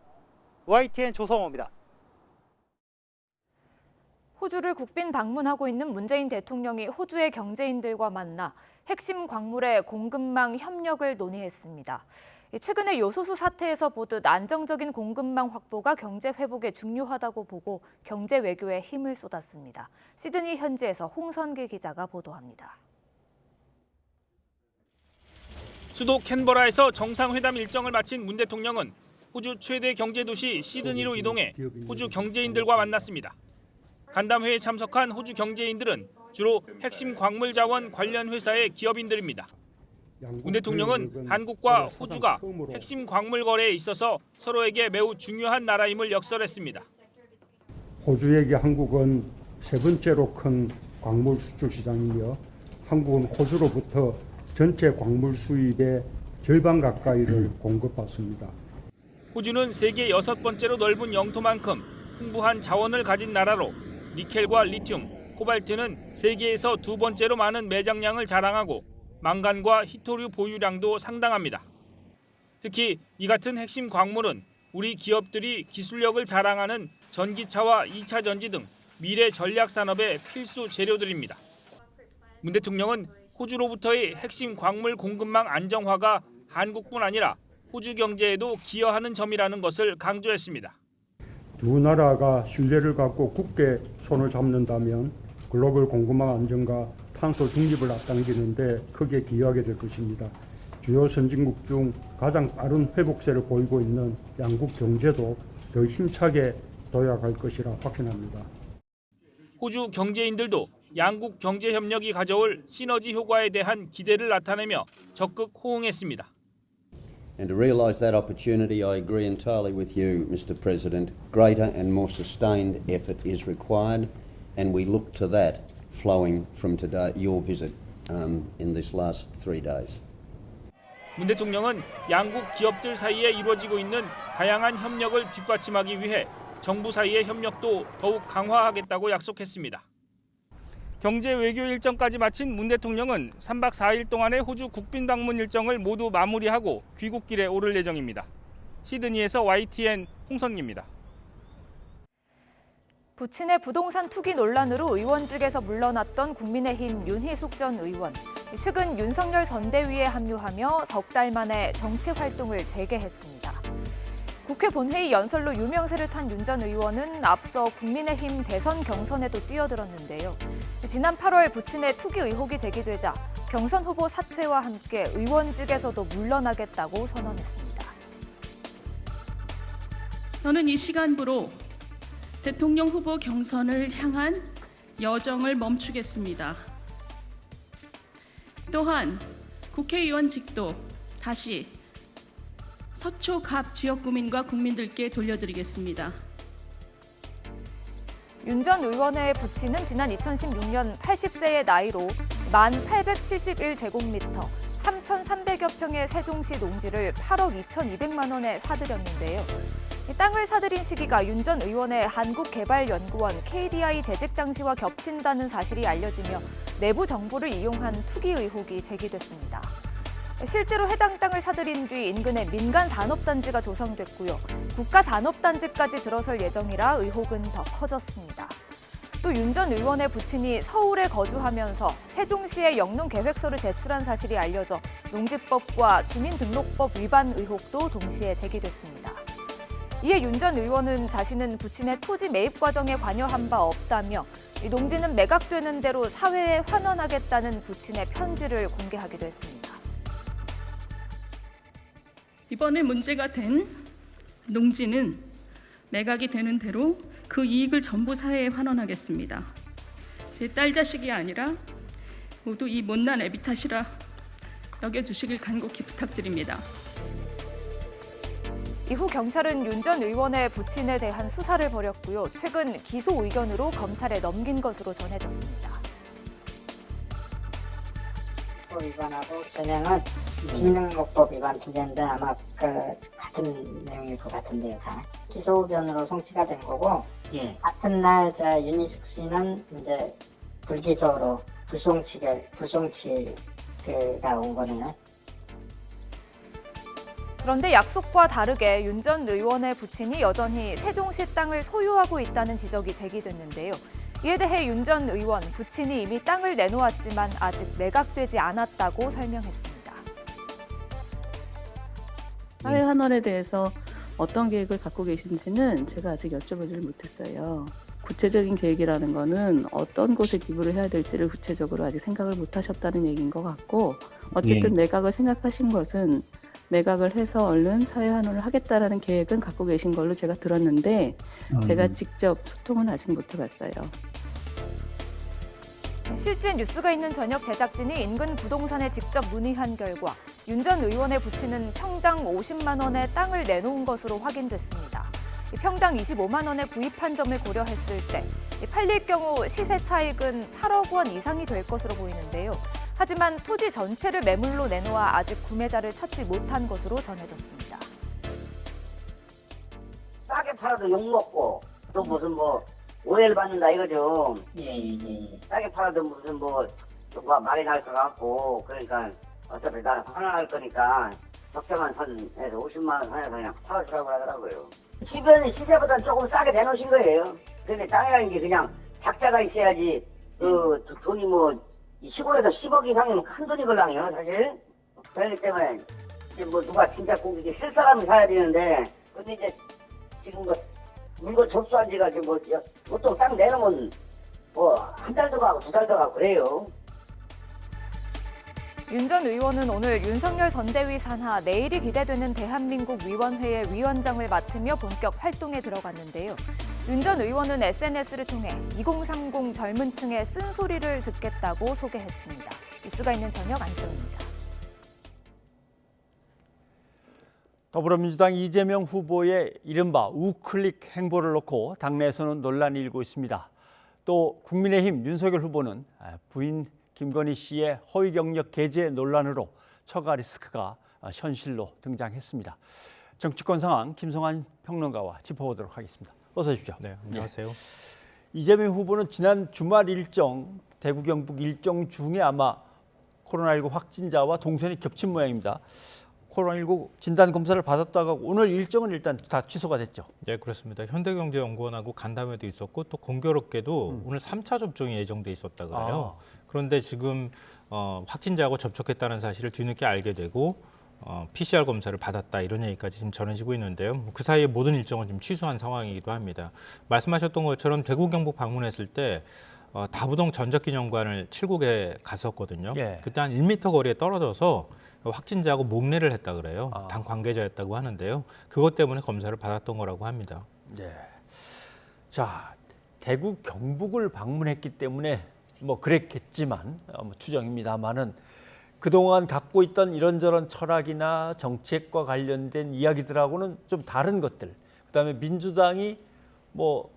YTN 조성호입니다. 호주를 국빈 방문하고 있는 문재인 대통령이 호주의 경제인들과 만나 핵심 광물의 공급망 협력을 논의했습니다. 최근에 요소수 사태에서 보듯 안정적인 공급망 확보가 경제 회복에 중요하다고 보고 경제 외교에 힘을 쏟았습니다. 시드니 현지에서 홍선기 기자가 보도합니다. 수도 캔버라에서 정상회담 일정을 마친 문 대통령은 호주 최대 경제도시 시드니로 이동해 호주 경제인들과 만났습니다. 간담회에 참석한 호주 경제인들은 주로 핵심 광물 자원 관련 회사의 기업인들입니다. 문 대통령은 한국과 호주가 핵심 광물 거래에 있어서 서로에게 매우 중요한 나라임을 역설했습니다. 호주에게 한국은 세 번째로 큰 광물 수출 시장이며 한국은 호주로부터 전체 광물 수입의 절반 가까이를 공급받습니다. 호주는 세계 6번째로 넓은 영토만큼 풍부한 자원을 가진 나라로 니켈과 리튬, 코발트는 세계에서 2번째로 많은 매장량을 자랑하고 망간과 히토류 보유량도 상당합니다. 특히 이 같은 핵심 광물은 우리 기업들이 기술력을 자랑하는 전기차와 2차 전지 등 미래 전략 산업의 필수 재료들입니다. 문 대통령은 호주로부터의 핵심 광물 공급망 안정화가 한국뿐 아니라 호주 경제에도 기여하는 점이라는 것을 강조했습니다. 두 나라가 신뢰를 갖고 굳게 손을 잡는다면 글로벌 공급망 안정과 탄소 중립을 앞당기는데 크게 기여하게 될 것입니다. 주요 선진국 중 가장 빠른 회복세를 보이고 있는 양국 경제도 더 힘차게 도약할 것이라 확신합니다. 호주 경제인들도 양국 경제 협력이 가져올 시너지 효과에 대한 기대를 나타내며 적극 호응했습니다. And to realise that opportunity, I agree entirely with you, Mr. President. Greater and more sustained effort is required, and we look to that flowing from today, your visit in this last 3 days. 문 대통령은 양국 기업들 사이에 이루어지고 있는 다양한 협력을 뒷받침하기 위해 정부 사이의 협력도 더욱 강화하겠다고 약속했습니다. 경제 외교 일정까지 마친 문 대통령은 3박 4일 동안의 호주 국빈 방문 일정을 모두 마무리하고 귀국길에 오를 예정입니다. 시드니에서 YTN 홍선기입니다. 부친의 부동산 투기 논란으로 의원직에서 물러났던 국민의힘 윤희숙 전 의원. 최근 윤석열 선대위에 합류하며 석 달 만에 정치 활동을 재개했습니다. 국회 본회의 연설로 유명세를 탄 윤 전 의원은 앞서 국민의힘 대선 경선에도 뛰어들었는데요. 지난 8월 부친의 투기 의혹이 제기되자 경선 후보 사퇴와 함께 의원직에서도 물러나겠다고 선언했습니다. 저는 이 시간부로 대통령 후보 경선을 향한 여정을 멈추겠습니다. 또한 국회의원직도 다시 서초 갑 지역 구민과 국민들께 돌려드리겠습니다. 윤 전 의원의 부친은 지난 2016년 80세의 나이로 1,871제곱미터 3,300여 평의 세종시 농지를 8억 2,200만 원에 사들였는데요. 이 땅을 사들인 시기가 윤 전 의원의 한국개발연구원 KDI 재직 당시와 겹친다는 사실이 알려지며 내부 정보를 이용한 투기 의혹이 제기됐습니다. 실제로 해당 땅을 사들인 뒤 인근에 민간산업단지가 조성됐고요. 국가산업단지까지 들어설 예정이라 의혹은 더 커졌습니다. 또 윤 전 의원의 부친이 서울에 거주하면서 세종시에 영농계획서를 제출한 사실이 알려져 농지법과 주민등록법 위반 의혹도 동시에 제기됐습니다. 이에 윤 전 의원은 자신은 부친의 토지 매입 과정에 관여한 바 없다며 이 농지는 매각되는 대로 사회에 환원하겠다는 부친의 편지를 공개하기도 했습니다. 이번에 문제가 된 농지는 매각이 되는 대로 그 이익을 전부 사회에 환원하겠습니다. 제 딸 자식이 아니라 모두 이 못난 애비 탓이라 여겨주시길 간곡히 부탁드립니다. 이후 경찰은 윤 전 의원의 부친에 대한 수사를 벌였고요. 최근 기소 의견으로 검찰에 넘긴 것으로 전해졌습니다. 위반하고 전형은 주민등록법 위반 두 개인데 아마 같은 내용일 것 같은데요. 다 기소 의견으로 송치가 된 거고 같은 날 윤희숙 씨는 이제 불기소로 불송치가 온 거네요. 그런데 약속과 다르게 윤 전 의원의 부친이 여전히 세종시 땅을 소유하고 있다는 지적이 제기됐는데요. 이에 대해 윤 전 의원 부친이 이미 땅을 내놓았지만 아직 매각되지 않았다고 설명했습니다. 사회 환원에 대해서 어떤 계획을 갖고 계신지는 제가 아직 여쭤보지를 못했어요. 구체적인 계획이라는 거는 어떤 곳에 기부를 해야 될지를 구체적으로 아직 생각을 못 하셨다는 얘기인 것 같고 어쨌든 매각을 생각하신 것은 매각을 해서 얼른 사회 환원을 하겠다라는 계획은 갖고 계신 걸로 제가 들었는데 제가 직접 소통은 아직 못 해봤어요. 실제 뉴스가 있는 저녁 제작진이 인근 부동산에 직접 문의한 결과 윤 전 의원의 부친은 평당 50만 원의 땅을 내놓은 것으로 확인됐습니다. 평당 25만 원에 구입한 점을 고려했을 때 팔릴 경우 시세 차익은 8억 원 이상이 될 것으로 보이는데요. 하지만 토지 전체를 매물로 내놓아 아직 구매자를 찾지 못한 것으로 전해졌습니다. 싸게 팔아도 욕먹고 또 무슨 오해를 받는다 이거죠. 싸게 팔아도 무슨 말이 날 것 같고 그러니까 어차피 나 환원할 거니까 적정한 선에서 50만 원 선에서 그냥 팔아주라고 하더라고요. 주변 시세보다 조금 싸게 내놓으신 거예요. 근데 땅이라는 게 그냥 작자가 있어야지 돈이 시골에서 10억 이상이면 큰 돈이 걸랑요 사실. 그렇기 때문에 이제 누가 진짜 꼭 이제 쓸 사람이 사야 되는데 근데 이제 지금 물건 접수한 지가 지금 보통 땅 내놓으면 한 달도 가고 두 달도 가고 그래요. 윤 전 의원은 오늘 윤석열 선대위 산하 내일이 기대되는 대한민국 위원회의 위원장을 맡으며 본격 활동에 들어갔는데요. 윤 전 의원은 SNS를 통해 2030 젊은 층의 쓴소리를 듣겠다고 소개했습니다. 뉴스가 있는 저녁 안정입니다. 더불어민주당 이재명 후보의 이른바 우클릭 행보를 놓고 당내에서는 논란이 일고 있습니다. 또 국민의힘 윤석열 후보는 부인 김건희 씨의 허위 경력 게재 논란으로 처가 리스크가 현실로 등장했습니다. 정치권 상황 김성환 평론가와 짚어보도록 하겠습니다. 어서 오십시오. 네, 안녕하세요. 이재명 후보는 지난 주말 일정, 대구 경북 일정 중에 아마 코로나19 확진자와 동선이 겹친 모양입니다. 코로나19 진단 검사를 받았다가 오늘 일정은 일단 다 취소가 됐죠. 네, 그렇습니다. 현대경제연구원하고 간담회도 있었고 또 공교롭게도 오늘 3차 접종이 예정돼 있었다 그래요. 그런데 지금 확진자하고 접촉했다는 사실을 뒤늦게 알게 되고 PCR 검사를 받았다 이런 얘기까지 지금 전해지고 있는데요. 그 사이에 모든 일정을 지금 취소한 상황이기도 합니다. 말씀하셨던 것처럼 대구 경북 방문했을 때 다부동 전적기념관을 7국에 갔었거든요. 그때 한 1m 거리에 떨어져서 확진자하고 목례를 했다 그래요. 당 관계자였다고 하는데요. 그것 때문에 검사를 받았던 거라고 합니다. 네. 자, 대구 경북을 방문했기 때문에 그랬겠지만 추정입니다만은 그동안 갖고 있던 이런저런 철학이나 정책과 관련된 이야기들하고는 좀 다른 것들, 그다음에 민주당이 뭐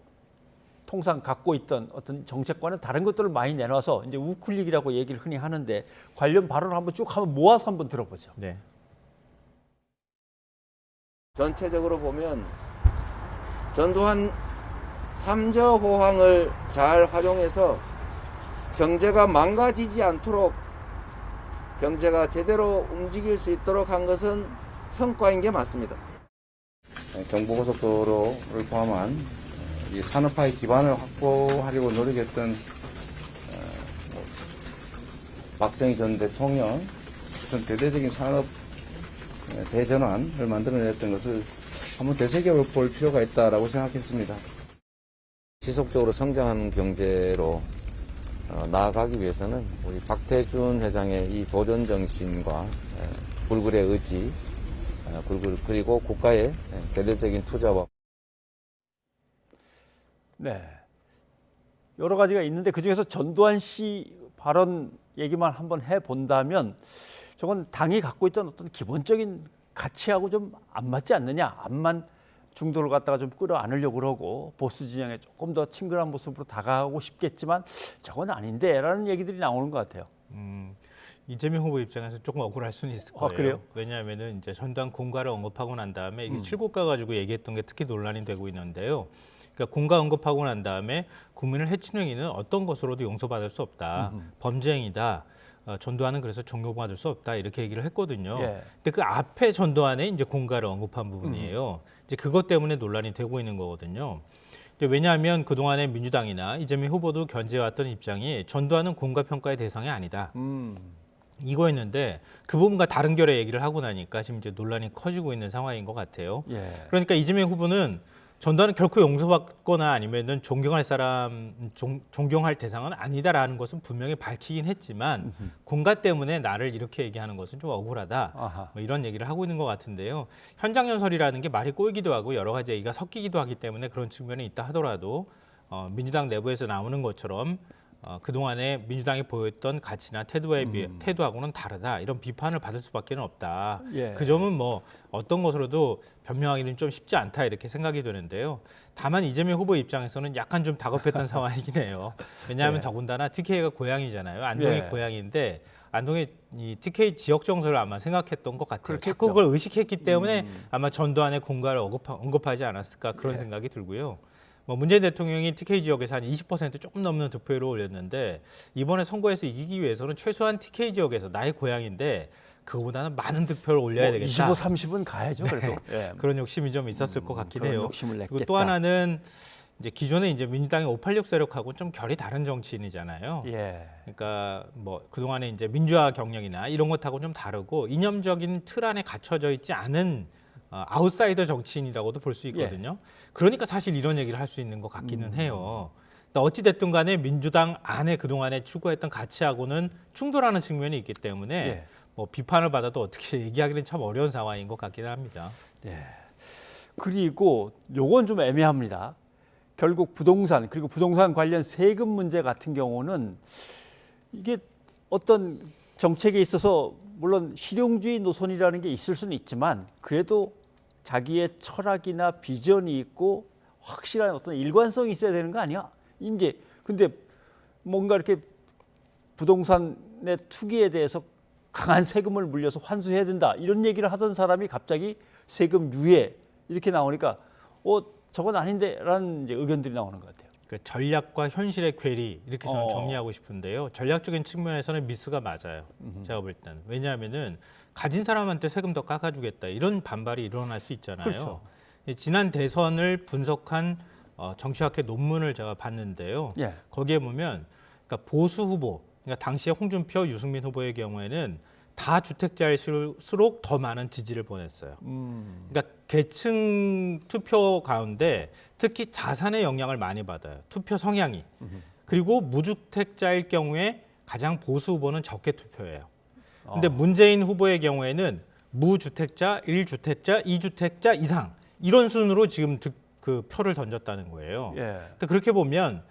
통상 갖고 있던 어떤 정책과는 다른 것들을 많이 내놔서 이제 우클릭이라고 얘기를 흔히 하는데 관련 발언을 한번 쭉 한번 모아서 한번 들어보죠. 네. 전체적으로 보면 전두환 삼저호황을 잘 활용해서 경제가 망가지지 않도록 경제가 제대로 움직일 수 있도록 한 것은 성과인 게 맞습니다. 경부고속도로를 포함한 이 산업화의 기반을 확보하려고 노력했던 박정희 전 대통령 어떤 대대적인 산업 대전환을 만들어냈던 것을 한번 되새겨볼 필요가 있다라고 생각했습니다. 지속적으로 성장하는 경제로 나아가기 위해서는 우리 박태준 회장의 이 도전 정신과 불굴의 의지, 그리고 국가의 대대적인 투자와 네, 여러 가지가 있는데 그중에서 전두환 씨 발언 얘기만 한번 해본다면 저건 당이 갖고 있던 어떤 기본적인 가치하고 좀 안 맞지 않느냐. 암만 중도를 갖다가 좀 끌어안으려고 그러고 보수 진영에 조금 더 친근한 모습으로 다가가고 싶겠지만 저건 아닌데라는 얘기들이 나오는 것 같아요. 이재명 후보 입장에서 조금 억울할 수는 있을 거예요. 그래요? 왜냐하면은 이제 전두환 공가를 언급하고 난 다음에 이게 칠곡가 가지고 얘기했던 게 특히 논란이 되고 있는데요. 그러니까 공가 언급하고 난 다음에 국민을 해치는 행위는 어떤 것으로도 용서받을 수 없다. 범죄 행위다. 전두환은 그래서 존경받을 수 없다 이렇게 얘기를 했거든요. 예. 근데 그 앞에 전두환에 이제 공가를 언급한 부분이에요. 이제 그것 때문에 논란이 되고 있는 거거든요. 왜냐하면 그동안에 민주당이나 이재명 후보도 견제해왔던 입장이 전두환은 공가 평가의 대상이 아니다. 이거였는데 그 부분과 다른 결의 얘기를 하고 나니까 지금 이제 논란이 커지고 있는 상황인 것 같아요. 예. 그러니까 이재명 후보는 전두환은 결코 용서받거나 아니면은 존경할 대상은 아니다라는 것은 분명히 밝히긴 했지만 공가 때문에 나를 이렇게 얘기하는 것은 좀 억울하다. 뭐 이런 얘기를 하고 있는 것 같은데요. 현장 연설이라는 게 말이 꼬이기도 하고 여러 가지 얘기가 섞이기도 하기 때문에 그런 측면이 있다 하더라도 민주당 내부에서 나오는 것처럼 그동안에 민주당이 보였던 가치나 태도하고는 다르다. 이런 비판을 받을 수밖에 없다. 예. 그 점은 뭐 어떤 것으로도 변명하기는 좀 쉽지 않다 이렇게 생각이 되는데요. 다만 이재명 후보 입장에서는 약간 좀 다급했던 상황이긴 해요. 왜냐하면 예. 더군다나 TK가 고향이잖아요. 안동이 예. 고향인데 안동의 이 TK 지역 정서를 아마 생각했던 것 같아요. 그렇겠죠. 자꾸 그걸 의식했기 때문에 아마 전두환의 공가를 언급하지 않았을까 그런 생각이 들고요. 뭐 문재인 대통령이 TK 지역에서 한 20% 조금 넘는 득표율을 올렸는데 이번에 선거에서 이기기 위해서는 최소한 TK 지역에서 나의 고향인데 그거보다는 많은 득표를 올려야 되겠다. 25, 30은 가야죠. 그래도. 네. 그런 욕심이 좀 있었을 것 같긴 그런 해요. 욕심을 냈겠다. 그리고 또 하나는 이제 기존에 이제 민주당의 586 세력하고 좀 결이 다른 정치인이잖아요. 예. 그러니까 뭐 그동안에 이제 민주화 경력이나 이런 것하고 좀 다르고 이념적인 틀 안에 갇혀져 있지 않은 아웃사이더 정치인이라고도 볼 수 있거든요. 그러니까 사실 이런 얘기를 할 수 있는 것 같기는 해요. 어찌 됐든 간에 민주당 안에 그동안에 추구했던 가치하고는 충돌하는 측면이 있기 때문에 예. 뭐 비판을 받아도 어떻게 얘기하기는 참 어려운 상황인 것 같기는 합니다. 예. 그리고 요건 좀 애매합니다. 결국 부동산 그리고 부동산 관련 세금 문제 같은 경우는 이게 어떤 정책에 있어서 물론 실용주의 노선이라는 게 있을 수는 있지만 그래도 자기의 철학이나 비전이 있고 확실한 어떤 일관성이 있어야 되는 거 아니야? 이제 근데 뭔가 이렇게 부동산의 투기에 대해서 강한 세금을 물려서 환수해야 된다 이런 얘기를 하던 사람이 갑자기 세금 유예 이렇게 나오니까 저건 아닌데라는 이제 의견들이 나오는 것 같아요. 그 전략과 현실의 괴리 이렇게 저는 정리하고 싶은데요. 전략적인 측면에서는 미스가 맞아요. 제가 볼 때는. 왜냐하면은 가진 사람한테 세금 더 깎아주겠다 이런 반발이 일어날 수 있잖아요. 그렇죠. 지난 대선을 분석한 정치학회 논문을 제가 봤는데요. 예. 거기에 보면 그러니까 보수 후보, 그러니까 당시에 홍준표, 유승민 후보의 경우에는 다주택자일수록 더 많은 지지를 보냈어요. 그러니까 계층 투표 가운데 특히 자산의 영향을 많이 받아요. 투표 성향이. 그리고 무주택자일 경우에 가장 보수 후보는 적게 투표해요. 근데 문재인 후보의 경우에는 무주택자, 1주택자, 2주택자 이상 이런 순으로 지금 그 표를 던졌다는 거예요. 예. 그렇게 보면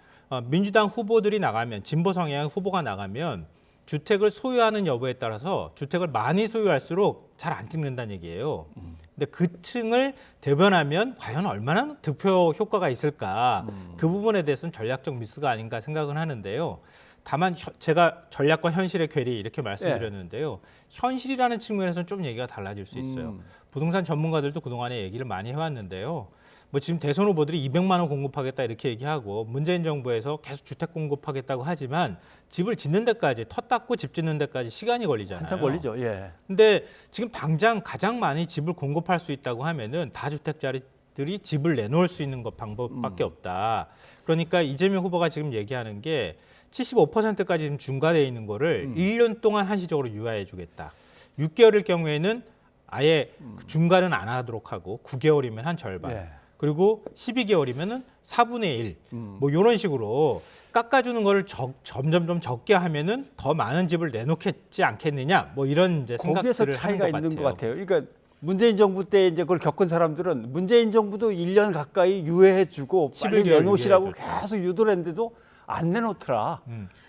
민주당 후보들이 나가면 진보 성향 후보가 나가면 주택을 소유하는 여부에 따라서 주택을 많이 소유할수록 잘 안 찍는다는 얘기예요. 근데 그 층을 대변하면 과연 얼마나 득표 효과가 있을까? 그 부분에 대해서는 전략적 미스가 아닌가 생각은 하는데요. 다만 제가 전략과 현실의 괴리 이렇게 말씀드렸는데요. 현실이라는 측면에서는 좀 얘기가 달라질 수 있어요. 부동산 전문가들도 그동안에 얘기를 많이 해왔는데요. 뭐 지금 대선 후보들이 200만 원 공급하겠다 이렇게 얘기하고 문재인 정부에서 계속 주택 공급하겠다고 하지만 집을 짓는 데까지 터 닦고 집 짓는 데까지 시간이 걸리잖아요. 한참 걸리죠. 예. 근데 지금 당장 가장 많이 집을 공급할 수 있다고 하면은 다주택자들이 집을 내놓을 수 있는 것 방법밖에 없다. 그러니까 이재명 후보가 지금 얘기하는 게 75%까지 지금 중과돼 있는 거를 1년 동안 한시적으로 유예해 주겠다. 6개월일 경우에는 아예 중과는 안 하도록 하고 9개월이면 한 절반. 예. 그리고 12개월이면은 4분의 1. 뭐 이런 식으로 깎아주는 거를 점점 적게 하면은 더 많은 집을 내놓겠지 않겠느냐. 뭐 이런 이제 거기에서 생각들을 차이가 하는 것 있는 같아요. 것 같아요. 그러니까 문재인 정부 때 이제 그걸 겪은 사람들은 문재인 정부도 1년 가까이 유예해주고 빨리 11개월 내놓으시라고 유예해줬죠. 계속 유도를 했는데도 안 내놓더라.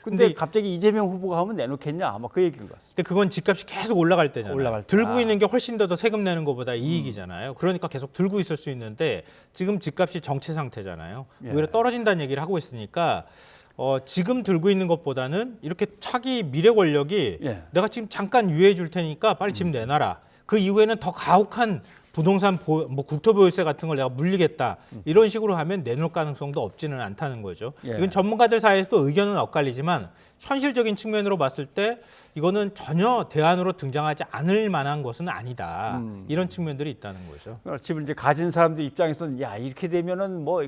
근데 갑자기 이재명 후보가 하면 내놓겠냐 아마 그 얘기인 것 같습니다. 근데 그건 집값이 계속 올라갈 때잖아요. 올라갈 때. 들고 있는 게 훨씬 더 세금 내는 것보다 이익이잖아요. 그러니까 계속 들고 있을 수 있는데 지금 집값이 정체 상태잖아요. 예. 오히려 떨어진다는 얘기를 하고 있으니까 지금 들고 있는 것보다는 이렇게 차기 미래 권력이 예. 내가 지금 잠깐 유예해 줄 테니까 빨리 집 내놔라. 그 이후에는 더 가혹한 부동산 뭐 국토보유세 같은 걸 내가 물리겠다. 이런 식으로 하면 내놓을 가능성도 없지는 않다는 거죠. 예. 이건 전문가들 사이에서도 의견은 엇갈리지만 현실적인 측면으로 봤을 때 이거는 전혀 대안으로 등장하지 않을 만한 것은 아니다. 이런 측면들이 있다는 거죠. 집을 이제 가진 사람들 입장에서는 야 이렇게 되면은 뭐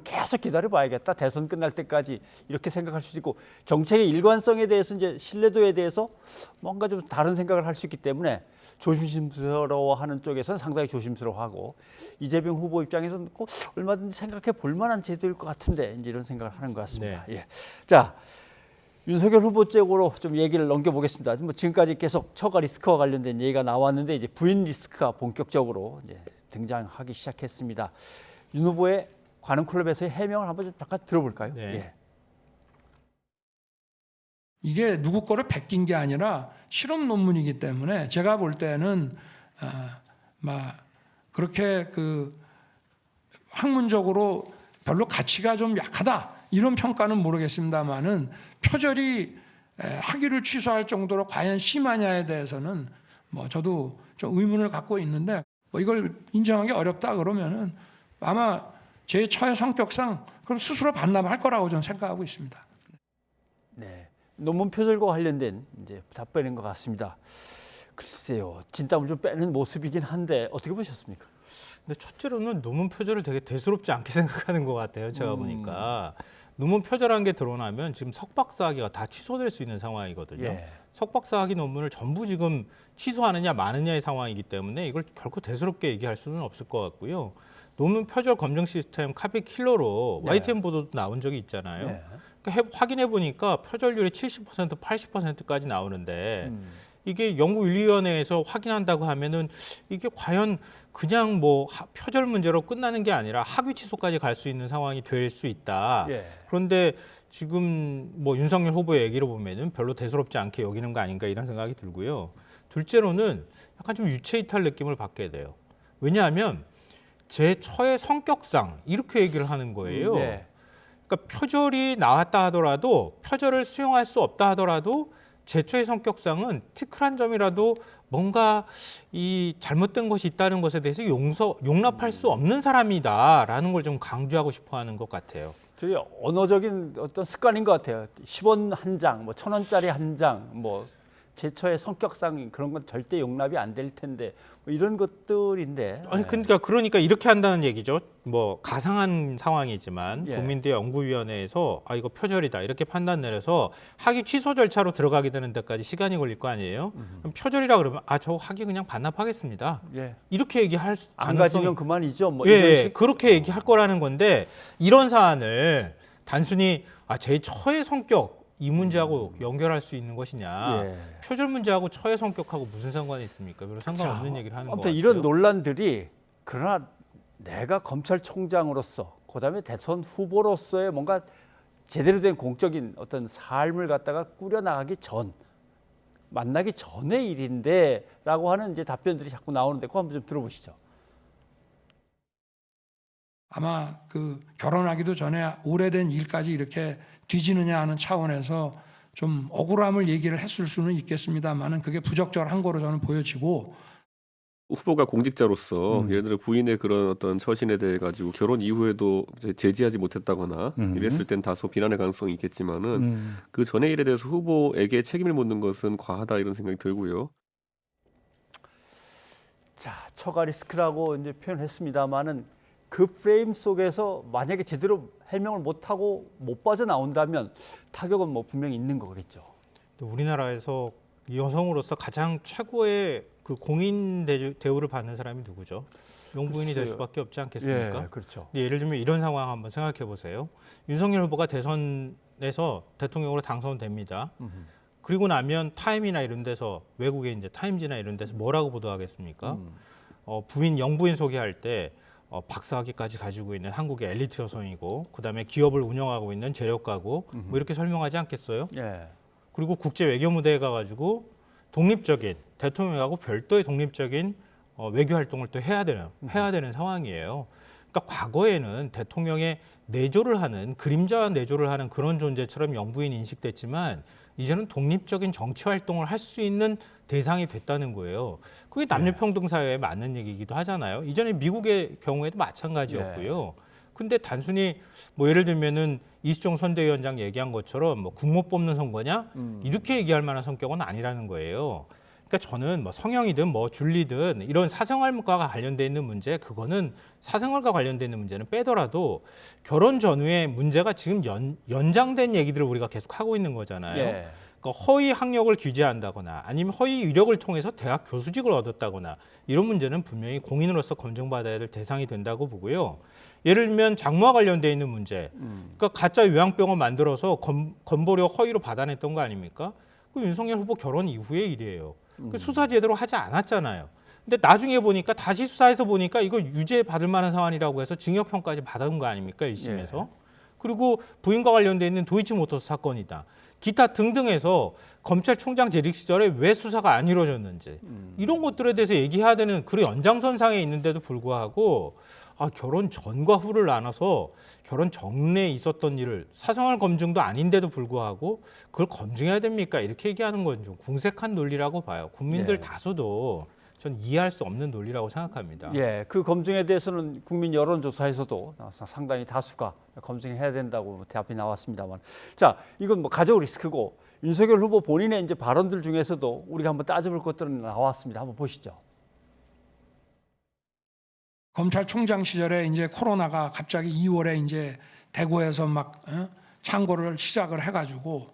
계속 기다려봐야겠다. 대선 끝날 때까지 이렇게 생각할 수도 있고 정책의 일관성에 대해서 이제 신뢰도에 대해서 뭔가 좀 다른 생각을 할 수 있기 때문에 조심스러워하는 쪽에서는 상당히 조심스러워하고 이재명 후보 입장에서는 꼭 얼마든지 생각해 볼 만한 제도일 것 같은데 이제 이런 생각을 하는 것 같습니다. 예. 자. 윤석열 후보 쪽으로 좀 얘기를 넘겨보겠습니다. 뭐 지금까지 계속 처가 리스크와 관련된 얘기가 나왔는데 이제 부인 리스크가 본격적으로 이제 등장하기 시작했습니다. 윤 후보의 관훈클럽에서의 해명을 한번 좀 잠깐 들어볼까요? 네. 예. 이게 누구 거를 베낀 게 아니라 실험 논문이기 때문에 제가 볼 때는 그렇게 그 학문적으로 별로 가치가 좀 약하다 이런 평가는 모르겠습니다만은 표절이 학위를 취소할 정도로 과연 심하냐에 대해서는 뭐 저도 좀 의문을 갖고 있는데 뭐 이걸 인정하기 어렵다 그러면은 아마 제 처의 성격상 그걸 스스로 반납할 거라고 저는 생각하고 있습니다. 네, 논문 표절과 관련된 이제 답변인 것 같습니다. 글쎄요, 진땀을 좀 빼는 모습이긴 한데 어떻게 보셨습니까? 근데 첫째로는 논문 표절을 되게 대수롭지 않게 생각하는 것 같아요. 제가 보니까 논문 표절한 게 드러나면 지금 석박사 학위가 다 취소될 수 있는 상황이거든요. 예. 석박사 학위 논문을 전부 지금 취소하느냐 마느냐의 상황이기 때문에 이걸 결코 대수롭게 얘기할 수는 없을 것 같고요. 논문 표절 검증 시스템 카피 킬러로 네. YTN 보도도 나온 적이 있잖아요. 네. 그러니까 확인해 보니까 표절률이 70%, 80%까지 나오는데 이게 연구윤리위원회에서 확인한다고 하면은 이게 과연 그냥 뭐 표절 문제로 끝나는 게 아니라 학위 취소까지 갈 수 있는 상황이 될 수 있다. 예. 그런데 지금 뭐 윤석열 후보의 얘기를 보면은 별로 대수롭지 않게 여기는 거 아닌가 이런 생각이 들고요. 둘째로는 약간 좀 유체이탈 느낌을 받게 돼요. 왜냐하면 제 처의 성격상 이렇게 얘기를 하는 거예요. 네. 그러니까 표절이 나왔다 하더라도 표절을 수용할 수 없다 하더라도 제 처의 성격상은 티끌한 점이라도 뭔가 이 잘못된 것이 있다는 것에 대해서 용납할 수 없는 사람이다라는 걸 좀 강조하고 싶어하는 것 같아요. 저희 언어적인 어떤 습관인 것 같아요. 10원 한 장, 뭐 1,000원짜리 한 장, 뭐 제처의 성격상 그런 건 절대 용납이 안 될 텐데 뭐 이런 것들인데. 아니 그러니까 이렇게 한다는 얘기죠. 뭐 가상한 상황이지만 예. 국민대 연구위원회에서 이거 표절이다 이렇게 판단 내려서 학위 취소 절차로 들어가게 되는 데까지 시간이 걸릴 거 아니에요. 그럼 표절이라 그러면 저 학위 그냥 반납하겠습니다. 예. 이렇게 얘기할 안 가지면 그만이죠. 뭐 예, 그렇게 얘기할 거라는 건데 이런 사안을 단순히 제 처의 성격 이 문제하고 연결할 수 있는 것이냐. 예. 표절 문제하고 처의 성격하고 무슨 상관이 있습니까? 별로 상관없는 얘기를 하는 거 같아요. 아무튼 이런 논란들이 그러나 내가 검찰총장으로서 그다음에 대선 후보로서의 뭔가 제대로 된 공적인 어떤 삶을 갖다가 꾸려나가기 전, 만나기 전의 일인데라고 하는 이제 답변들이 자꾸 나오는데 그거 한번 좀 들어보시죠. 아마 그 결혼하기도 전에 오래된 일까지 이렇게 뒤지느냐 하는 차원에서 좀 억울함을 얘기를 했을 수는 있겠습니다만은 그게 부적절한 거로 저는 보여지고, 후보가 공직자로서 예를 들어 부인의 그런 어떤 처신에 대해 가지고 결혼 이후에도 이제 제지하지 못했다거나 이랬을 땐 다소 비난의 가능성이 있겠지만은 그 전의 일에 대해서 후보에게 책임을 묻는 것은 과하다 이런 생각이 들고요. 자, 처가 리스크라고 이제 표현했습니다만은 그 프레임 속에서 만약에 제대로 해명을 못하고 못 빠져나온다면 타격은 뭐 분명히 있는 거겠죠. 우리나라에서 여성으로서 가장 최고의 그 공인 대우를 받는 사람이 누구죠? 영부인이 될 수밖에 없지 않겠습니까? 예, 그렇죠. 예를 들면 이런 상황 한번 생각해 보세요. 윤석열 후보가 대선에서 대통령으로 당선됩니다. 그리고 나면 타임이나 이런 데서 외국의 이제 타임지나 이런 데서 뭐라고 보도하겠습니까? 부인 영부인 소개할 때 박사학위까지 가지고 있는 한국의 엘리트 여성이고 그다음에 기업을 운영하고 있는 재력가고 뭐 이렇게 설명하지 않겠어요? 예. 그리고 국제 외교 무대에 가가지고 독립적인 대통령하고 별도의 독립적인 외교 활동을 또 해야 되는 상황이에요. 그러니까 과거에는 대통령의 내조를 하는 그림자 내조를 하는 그런 존재처럼 영부인이 인식됐지만 이제는 독립적인 정치 활동을 할 수 있는 대상이 됐다는 거예요. 그게 남녀평등 사회에 맞는 얘기이기도 하잖아요. 이전에 미국의 경우에도 마찬가지였고요. 근데 단순히 뭐 예를 들면은 이수정 선대위원장 얘기한 것처럼 뭐 국모 뽑는 선거냐 이렇게 얘기할 만한 성격은 아니라는 거예요. 그러니까 저는 뭐 성형이든 뭐 줄리든 이런 사생활과 관련돼 있는 문제, 그거는 사생활과 관련돼 있는 문제는 빼더라도 결혼 전후의 문제가 지금 연장된 얘기들을 우리가 계속 하고 있는 거잖아요. 예. 그러니까 허위 학력을 규제한다거나 아니면 허위 이력을 통해서 대학 교수직을 얻었다거나 이런 문제는 분명히 공인으로서 검증받아야 될 대상이 된다고 보고요. 예를 들면 장모와 관련돼 있는 문제, 그러니까 가짜 요양병원 만들어서 건보료 허위로 받아냈던 거 아닙니까? 그 윤석열 후보 결혼 이후의 일이에요. 그 수사 제대로 하지 않았잖아요. 근데 나중에 보니까 다시 수사해서 보니까 이거 유죄 받을 만한 사안이라고 해서 징역형까지 받은 거 아닙니까? 1심에서. 예. 그리고 부인과 관련돼 있는 도이치모터스 사건이다. 기타 등등해서 검찰총장 재직 시절에 왜 수사가 안 이루어졌는지 이런 것들에 대해서 얘기해야 되는 그런 연장선상에 있는데도 불구하고 결혼 전과 후를 나눠서 결혼 전에 있었던 일을 사생활 검증도 아닌데도 불구하고 그걸 검증해야 됩니까? 이렇게 얘기하는 건 좀 궁색한 논리라고 봐요. 국민들 다수도 전 이해할 수 없는 논리라고 생각합니다. 예, 그 검증에 대해서는 국민 여론조사에서도 상당히 다수가 검증해야 된다고 답이 나왔습니다만, 자, 이건 뭐 가족 리스크고 윤석열 후보 본인의 이제 발언들 중에서도 우리가 한번 따져볼 것들은 나왔습니다. 한번 보시죠. 검찰총장 시절에 이제 코로나가 갑자기 2월에 이제 대구에서 막 창고를 시작을 해가지고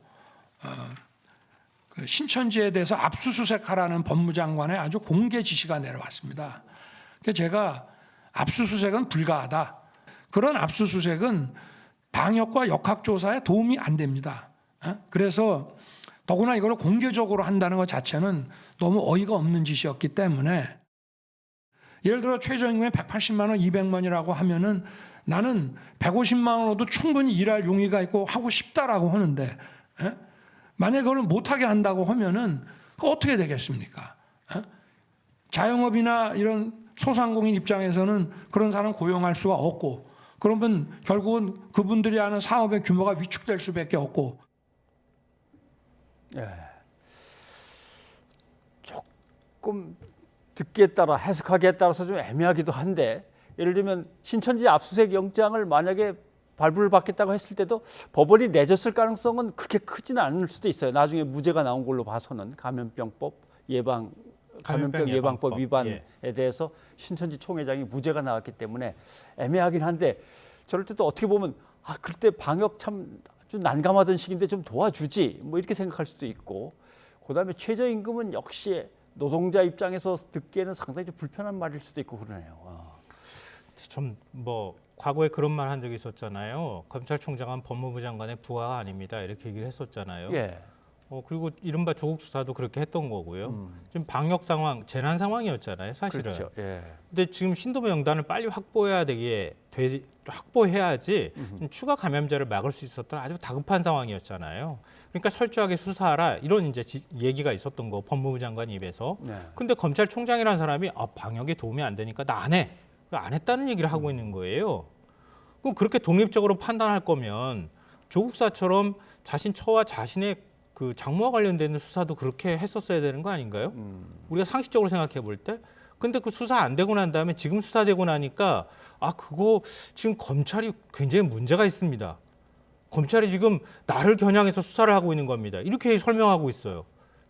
그 신천지에 대해서 압수수색하라는 법무장관의 아주 공개 지시가 내려왔습니다. 그래서 제가 압수수색은 불가하다. 그런 압수수색은 방역과 역학조사에 도움이 안 됩니다. 그래서 더구나 이걸 공개적으로 한다는 것 자체는 너무 어이가 없는 짓이었기 때문에, 예를 들어 최저임금이 180만 원, 200만이라고 하면은 나는 150만 원으로도 충분히 일할 용의가 있고 하고 싶다라고 하는데, 만약에 그걸 못하게 한다고 하면은 그거 어떻게 되겠습니까? 자영업이나 이런 소상공인 입장에서는 그런 사람 고용할 수가 없고, 그러면 결국은 그분들이 하는 사업의 규모가 위축될 수밖에 없고. 예. 조금 듣기에 따라 해석하기에 따라서 좀 애매하기도 한데, 예를 들면 신천지 압수수색 영장을 만약에 발부를 받겠다고 했을 때도 법원이 내줬을 가능성은 그렇게 크지는 않을 수도 있어요. 나중에 무죄가 나온 걸로 봐서는 감염병 예방법 위반에 대해서 신천지 총회장이 무죄가 나왔기 때문에 애매하긴 한데, 저럴 때도 어떻게 보면 그때 방역 참 아주 난감하던 시기인데 좀 도와주지 뭐 이렇게 생각할 수도 있고, 그다음에 최저임금은 역시 노동자 입장에서 듣기에는 상당히 좀 불편한 말일 수도 있고 그러네요. 좀 뭐 과거에 그런 말 한 적이 있었잖아요. 검찰총장은 법무부 장관의 부하가 아닙니다. 이렇게 얘기를 했었잖아요. 예. 그리고 이른바 조국 수사도 그렇게 했던 거고요. 지금 방역 상황, 재난 상황이었잖아요, 사실은. 그렇죠. 예. 근데 지금 신도 명단을 빨리 확보해야지 좀 추가 감염자를 막을 수 있었던 아주 다급한 상황이었잖아요. 그러니까 철저하게 수사하라 이런 이제 얘기가 있었던 거 법무부 장관 입에서. 네. 근데 검찰총장이라는 사람이 방역에 도움이 안 되니까 나 안 해. 안 했다는 얘기를 하고 있는 거예요. 그럼 그렇게 독립적으로 판단할 거면 조국 수사처럼 자신 처와 자신의 그 장모와 관련된 수사도 그렇게 했었어야 되는 거 아닌가요? 우리가 상식적으로 생각해 볼 때. 근데 그 수사 안 되고 난 다음에 지금 수사되고 나니까 그거 지금 검찰이 굉장히 문제가 있습니다. 검찰이 지금 나를 겨냥해서 수사를 하고 있는 겁니다. 이렇게 설명하고 있어요.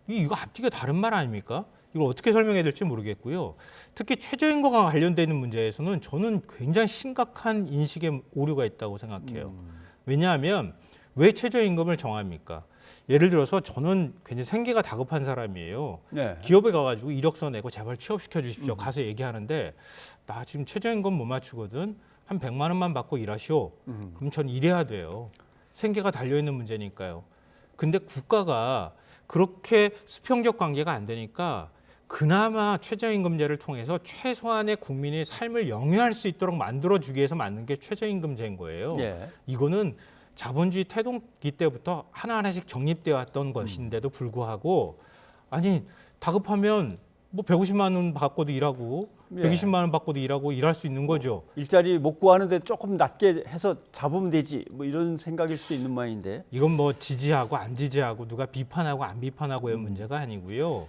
이거 앞뒤가 다른 말 아닙니까? 이걸 어떻게 설명해야 될지 모르겠고요. 특히 최저임금과 관련되는 문제에서는 저는 굉장히 심각한 인식의 오류가 있다고 생각해요. 왜냐하면 왜 최저임금을 정합니까? 예를 들어서 저는 굉장히 생계가 다급한 사람이에요. 네. 기업에 가가지고 이력서 내고 제발 취업시켜 주십시오. 가서 얘기하는데 나 지금 최저임금 못 맞추거든. 한 100만 원만 받고 일하시오. 그럼 전 일해야 돼요. 생계가 달려있는 문제니까요. 근데 국가가 그렇게 수평적 관계가 안 되니까 그나마 최저임금제를 통해서 최소한의 국민의 삶을 영위할 수 있도록 만들어주기 위해서 만든 게 최저임금제인 거예요. 예. 이거는 자본주의 태동기 때부터 하나하나씩 정립되어 왔던 것인데도 불구하고 다급하면 뭐 150만 원 받고도 일하고 120만 원 받고도 일하고 일할 수 있는 거죠. 일자리 못 구하는데 조금 낮게 해서 잡으면 되지 뭐 이런 생각일 수 있는 모양인데. 이건 뭐 지지하고 안 지지하고 누가 비판하고 안 비판하고의 문제가 아니고요.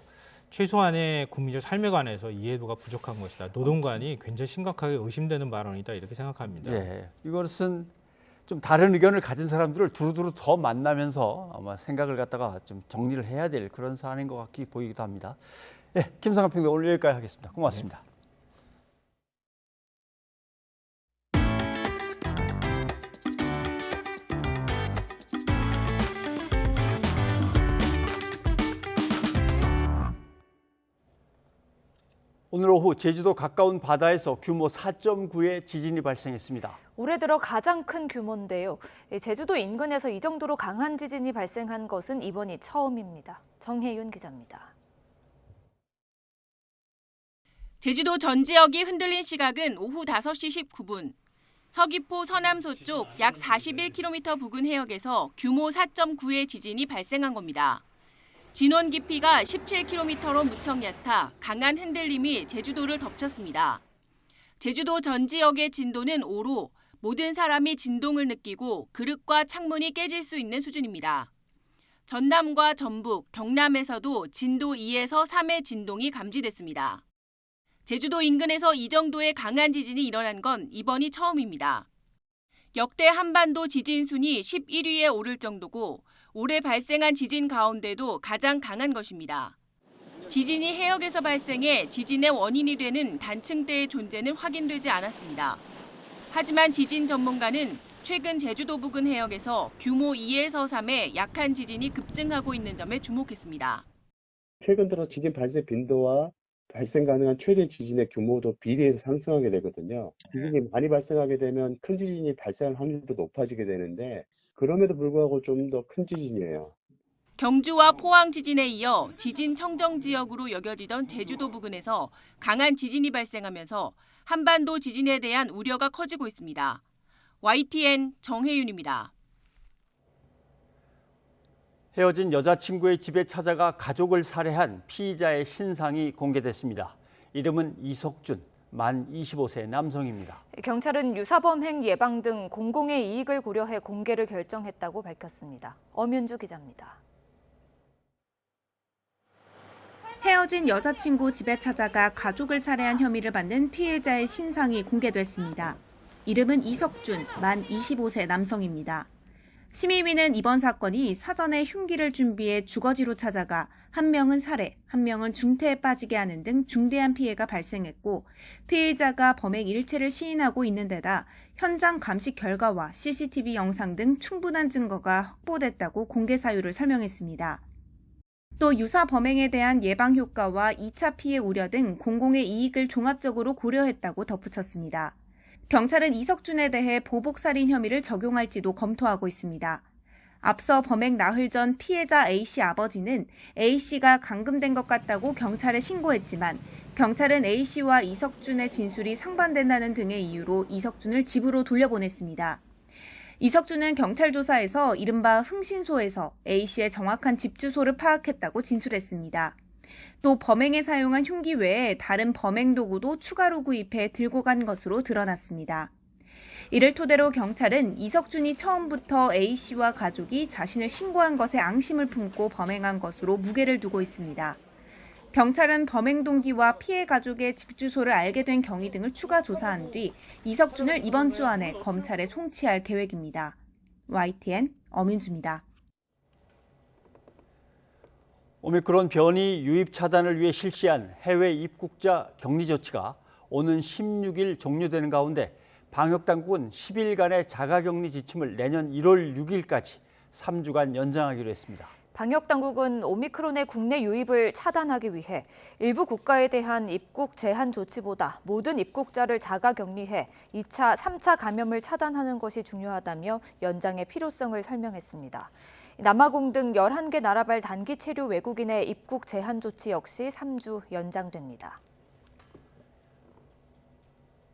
최소한의 국민적 삶에 관해서 이해도가 부족한 것이다. 노동관이 굉장히 심각하게 의심되는 발언이다 이렇게 생각합니다. 예. 이것은 좀 다른 의견을 가진 사람들을 두루두루 더 만나면서 아마 생각을 갖다가 좀 정리를 해야 될 그런 사안인 것 같기 보이기도 합니다. 예, 김성환 평론가 오늘 여기까지 하겠습니다. 고맙습니다. 네. 오늘 오후 제주도 가까운 바다에서 규모 4.9의 지진이 발생했습니다. 올해 들어 가장 큰 규모인데요. 제주도 인근에서 이 정도로 강한 지진이 발생한 것은 이번이 처음입니다. 정혜윤 기자입니다. 제주도 전 지역이 흔들린 시각은 오후 5시 19분. 서귀포 서남서쪽 약 41km 부근 해역에서 규모 4.9의 지진이 발생한 겁니다. 진원 깊이가 17km로 무척 얕아 강한 흔들림이 제주도를 덮쳤습니다. 제주도 전 지역의 진도는 5로 모든 사람이 진동을 느끼고 그릇과 창문이 깨질 수 있는 수준입니다. 전남과 전북, 경남에서도 진도 2에서 3의 진동이 감지됐습니다. 제주도 인근에서 이 정도의 강한 지진이 일어난 건 이번이 처음입니다. 역대 한반도 지진 순위 11위에 오를 정도고 올해 발생한 지진 가운데도 가장 강한 것입니다. 지진이 해역에서 발생해 지진의 원인이 되는 단층대의 존재는 확인되지 않았습니다. 하지만 지진 전문가는 최근 제주도 부근 해역에서 규모 2에서 3의 약한 지진이 급증하고 있는 점에 주목했습니다. 최근 들어 지진 발생 빈도와 발생 가능한 최대 지진의 규모도 비례해서 상승하게 되거든요. 지진이 많이 발생하게 되면 큰 지진이 발생할 확률도 높아지게 되는데 그럼에도 불구하고 좀 더 큰 지진이에요. 경주와 포항 지진에 이어 지진 청정 지역으로 여겨지던 제주도 부근에서 강한 지진이 발생하면서 한반도 지진에 대한 우려가 커지고 있습니다. YTN 정혜윤입니다. 헤어진 여자친구의 집에 찾아가 가족을 살해한 피의자의 신상이 공개됐습니다. 이름은 이석준, 만 25세 남성입니다. 경찰은 유사범행 예방 등 공공의 이익을 고려해 공개를 결정했다고 밝혔습니다. 엄윤주 기자입니다. 헤어진 여자친구 집에 찾아가 가족을 살해한 혐의를 받는 피해자의 신상이 공개됐습니다. 이름은 이석준, 만 25세 남성입니다. 심의위는 이번 사건이 사전에 흉기를 준비해 주거지로 찾아가 한 명은 살해, 한 명은 중태에 빠지게 하는 등 중대한 피해가 발생했고 피해자가 범행 일체를 시인하고 있는 데다 현장 감식 결과와 CCTV 영상 등 충분한 증거가 확보됐다고 공개 사유를 설명했습니다. 또 유사 범행에 대한 예방 효과와 2차 피해 우려 등 공공의 이익을 종합적으로 고려했다고 덧붙였습니다. 경찰은 이석준에 대해 보복살인 혐의를 적용할지도 검토하고 있습니다. 앞서 범행 나흘 전 피해자 A씨 아버지는 A씨가 감금된 것 같다고 경찰에 신고했지만 경찰은 A씨와 이석준의 진술이 상반된다는 등의 이유로 이석준을 집으로 돌려보냈습니다. 이석준은 경찰 조사에서 이른바 흥신소에서 A씨의 정확한 집 주소를 파악했다고 진술했습니다. 또 범행에 사용한 흉기 외에 다른 범행 도구도 추가로 구입해 들고 간 것으로 드러났습니다. 이를 토대로 경찰은 이석준이 처음부터 A씨와 가족이 자신을 신고한 것에 앙심을 품고 범행한 것으로 무게를 두고 있습니다. 경찰은 범행 동기와 피해 가족의 집 주소를 알게 된 경위 등을 추가 조사한 뒤 이석준을 이번 주 안에 검찰에 송치할 계획입니다. YTN 엄윤주입니다. 오미크론 변이 유입 차단을 위해 실시한 해외 입국자 격리 조치가 오는 16일 종료되는 가운데 방역당국은 10일간의 자가격리 지침을 내년 1월 6일까지 3주간 연장하기로 했습니다. 방역당국은 오미크론의 국내 유입을 차단하기 위해 일부 국가에 대한 입국 제한 조치보다 모든 입국자를 자가격리해 2차, 3차 감염을 차단하는 것이 중요하다며 연장의 필요성을 설명했습니다. 남아공 등 11개 나라발 단기 체류 외국인의 입국 제한 조치 역시 3주 연장됩니다.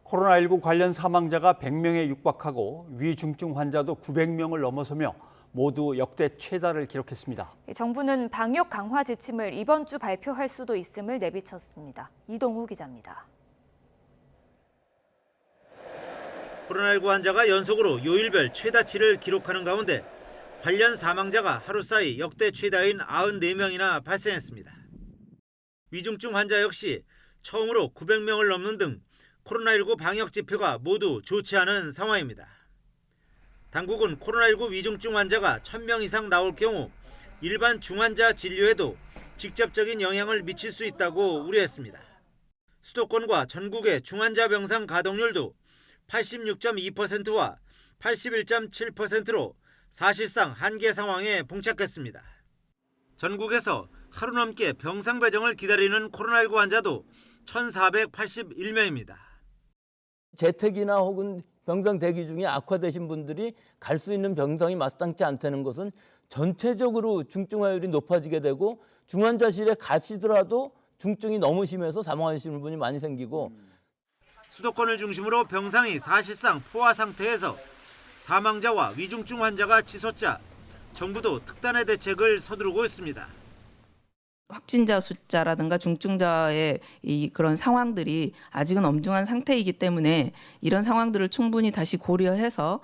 코로나19 관련 사망자가 100명에 육박하고 위중증 환자도 900명을 넘어서며 모두 역대 최다를 기록했습니다. 정부는 방역 강화 지침을 이번 주 발표할 수도 있음을 내비쳤습니다. 이동우 기자입니다. 코로나19 환자가 연속으로 요일별 최다치를 기록하는 가운데 관련 사망자가 하루 사이 역대 최다인 94명이나 발생했습니다. 위중증 환자 역시 처음으로 900명을 넘는 등 코로나19 방역 지표가 모두 좋지 않은 상황입니다. 당국은 코로나19 위중증 환자가 1000명 이상 나올 경우 일반 중환자 진료에도 직접적인 영향을 미칠 수 있다고 우려했습니다. 수도권과 전국의 중환자 병상 가동률도 86.2%와 81.7%로 사실상 한계 상황에 봉착했습니다. 전국에서 하루 넘게 병상 배정을 기다리는 코로나19 환자도 1,481명입니다. 재택이나 혹은 병상 대기 중에 악화되신 분들이 갈 수 있는 병상이 마땅치 않다는 것은 전체적으로 중증화율이 높아지게 되고 중환자실에 가시더라도 중증이 너무 심해서 사망하시는 분이 많이 생기고 수도권을 중심으로 병상이 사실상 포화 상태에서 사망자와 위중증 환자가 치솟자 정부도 특단의 대책을 서두르고 있습니다. 확진자 숫자라든가 중증자의 그런 상황들이 아직은 엄중한 상태이기 때문에 이런 상황들을 충분히 다시 고려해서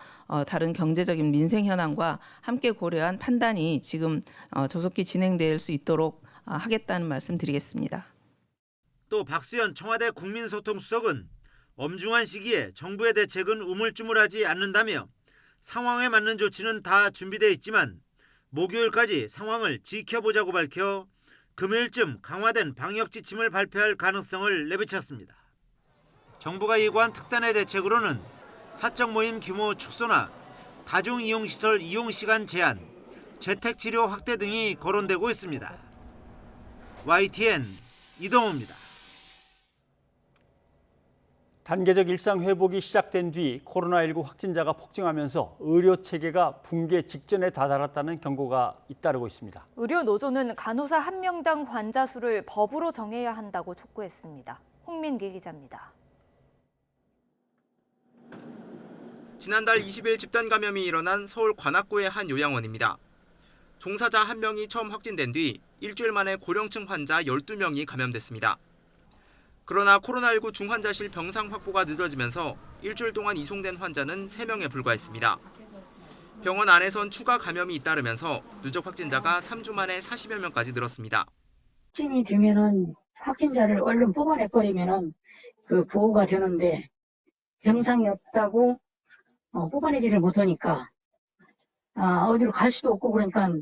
다른 경제적인 민생 현안과 함께 고려한 판단이 지금 조속히 진행될 수 있도록 하겠다는 말씀 드리겠습니다. 또 박수현 청와대 국민소통수석은 엄중한 시기에 정부의 대책은 우물쭈물하지 않는다며 상황에 맞는 조치는 다 준비되어 있지만 목요일까지 상황을 지켜보자고 밝혀 금요일쯤 강화된 방역 지침을 발표할 가능성을 내비쳤습니다. 정부가 예고한 특단의 대책으로는 사적 모임 규모 축소나 다중이용시설 이용시간 제한, 재택치료 확대 등이 거론되고 있습니다. YTN 이동호입니다. 단계적 일상 회복이 시작된 뒤 코로나19 확진자가 폭증하면서 의료 체계가 붕괴 직전에 다다랐다는 경고가 잇따르고 있습니다. 의료 노조는 간호사 1명당 환자 수를 법으로 정해야 한다고 촉구했습니다. 홍민기 기자입니다. 지난달 20일 집단 감염이 일어난 서울 관악구의 한 요양원입니다. 종사자 1명이 처음 확진된 뒤 일주일 만에 고령층 환자 12명이 감염됐습니다. 그러나 코로나19 중환자실 병상 확보가 늦어지면서 일주일 동안 이송된 환자는 3명에 불과했습니다. 병원 안에선 추가 감염이 잇따르면서 누적 확진자가 3주 만에 40여 명까지 늘었습니다. 확진이 되면은 확진자를 얼른 뽑아내버리면은 그 보호가 되는데 병상이 없다고 뽑아내지를 못하니까 어디로 갈 수도 없고 그러니까.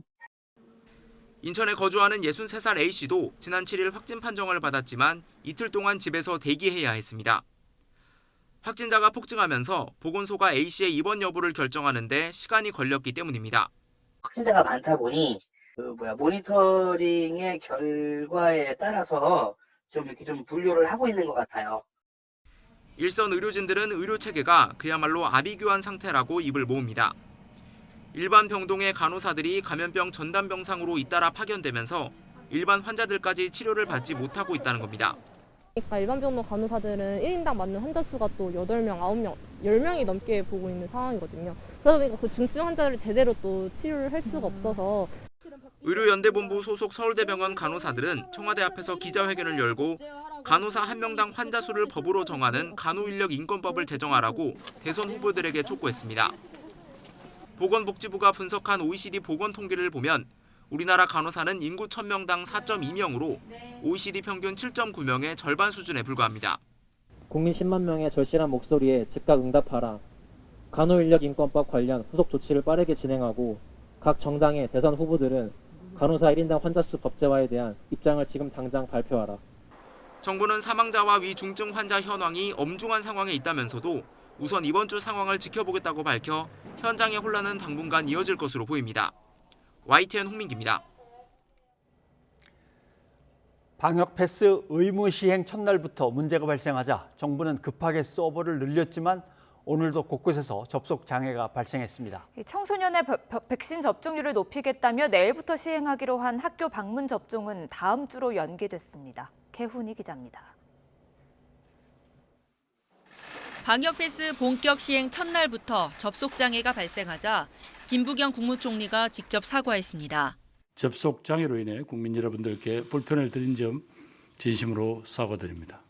인천에 거주하는 63살 A씨도 지난 7일 확진 판정을 받았지만 이틀 동안 집에서 대기해야 했습니다. 확진자가 폭증하면서 보건소가 A씨의 입원 여부를 결정하는 데 시간이 걸렸기 때문입니다. 확진자가 많다 보니 모니터링의 결과에 따라서 이렇게 분류를 하고 있는 것 같아요. 일선 의료진들은 의료 체계가 그야말로 아비규환 상태라고 입을 모읍니다. 일반 병동의 간호사들이 감염병 전담병상으로 잇따라 파견되면서 일반 환자들까지 치료를 받지 못하고 있다는 겁니다. 그러니까 일반 병동 간호사들은 1인당 맞는 환자 수가 또 8명, 9명, 10명이 넘게 보고 있는 상황이거든요. 그러다 보니까 그 중증 환자를 제대로 또 치료를 할 수가 없어서 의료연대본부 소속 서울대병원 간호사들은 청와대 앞에서 기자회견을 열고 간호사 1명당 환자 수를 법으로 정하는 간호인력인권법을 제정하라고 대선 후보들에게 촉구했습니다. 보건복지부가 분석한 OECD 보건 통계를 보면 우리나라 간호사는 인구 1000명당 4.2명으로 OECD 평균 7.9명의 절반 수준에 불과합니다. 국민 10만 명의 절실한 목소리에 즉각 응답하라. 간호인력인권법 관련 후속 조치를 빠르게 진행하고 각 정당의 대선 후보들은 간호사 1인당 환자 수 법제화에 대한 입장을 지금 당장 발표하라. 정부는 사망자와 위중증 환자 현황이 엄중한 상황에 있다면서도 우선 이번 주 상황을 지켜보겠다고 밝혀 현장의 혼란은 당분간 이어질 것으로 보입니다. YTN 홍민기입니다. 방역 패스 의무 시행 첫날부터 문제가 발생하자 정부는 급하게 서버를 늘렸지만 오늘도 곳곳에서 접속 장애가 발생했습니다. 청소년의 백신 접종률을 높이겠다며 내일부터 시행하기로 한 학교 방문 접종은 다음 주로 연기됐습니다. 개훈이 기자입니다. 방역 패스 본격 시행 첫날부터 접속 장애가 발생하자 김부겸 국무총리가 직접 사과했습니다. 접속 장애로 인해 국민 여러분들께 불편을 드린 점 진심으로 사과드립니다.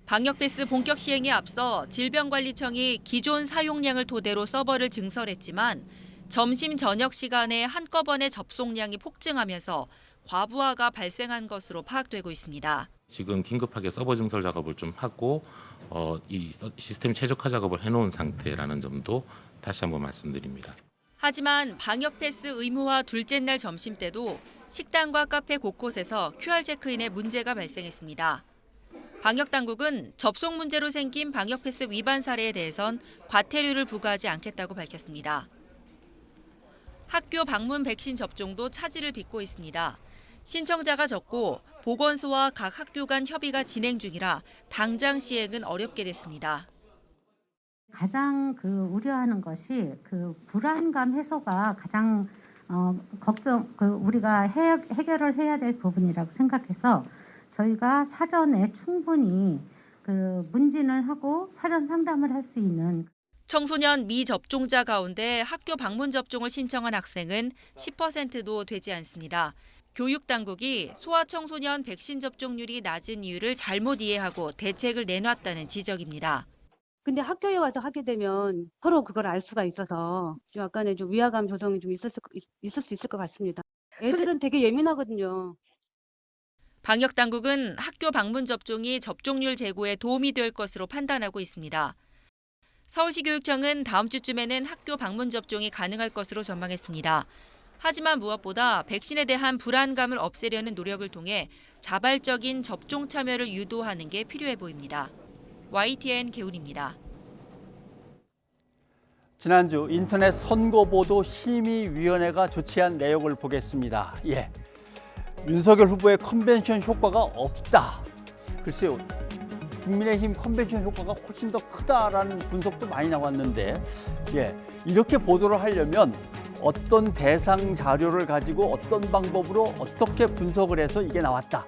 방역 패스 본격 시행에 앞서 질병관리청이 기존 사용량을 토대로 서버를 증설했지만 점심 저녁 시간에 한꺼번에 접속량이 폭증하면서 과부하가 발생한 것으로 파악되고 있습니다. 지금 긴급하게 서버 증설 작업을 좀 하고 이 시스템 최적화 작업을 해놓은 상태라는 점도 다시 한번 말씀드립니다. 하지만 방역 패스 의무화 둘째 날 점심 때도 식당과 카페 곳곳에서 QR 체크인에 문제가 발생했습니다. 방역 당국은 접속 문제로 생긴 방역 패스 위반 사례에 대해선 과태료를 부과하지 않겠다고 밝혔습니다. 학교 방문 백신 접종도 차질을 빚고 있습니다. 신청자가 적고 보건소와 각 학교 간 협의가 진행 중이라 당장 시행은 어렵게 됐습니다. 가장 우려하는 것이 불안감 해소가 가장 우리가 해결을 해야 될 부분이라고 생각해서 저희가 사전에 충분히 문진을 하고 사전 상담을 할 수 있는 청소년 미접종자 가운데 학교 방문 접종을 신청한 학생은 10%도 되지 않습니다. 교육당국이 소아청소년 백신 접종률이 낮은 이유를 잘못 이해하고 대책을 내놨다는 지적입니다. 근데 학교에 와서 하게 되면 서로 그걸 알 수가 있어서 좀 약간의 좀 위화감 조성이 좀 있을 수 있을 것 같습니다. 애들은 되게 예민하거든요. 방역 당국은 학교 방문 접종이 접종률 제고에 도움이 될 것으로 판단하고 있습니다. 서울시 교육청은 다음 주쯤에는 학교 방문 접종이 가능할 것으로 전망했습니다. 하지만 무엇보다 백신에 대한 불안감을 없애려는 노력을 통해 자발적인 접종 참여를 유도하는 게 필요해 보입니다. YTN 개훈입니다. 지난주 인터넷 선거보도 심의위원회가 조치한 내용을 보겠습니다. 윤석열 후보의 컨벤션 효과가 없다. 글쎄요, 국민의힘 컨벤션 효과가 훨씬 더 크다라는 분석도 많이 나왔는데, 이렇게 보도를 하려면 어떤 대상 자료를 가지고 어떤 방법으로 어떻게 분석을 해서 이게 나왔다.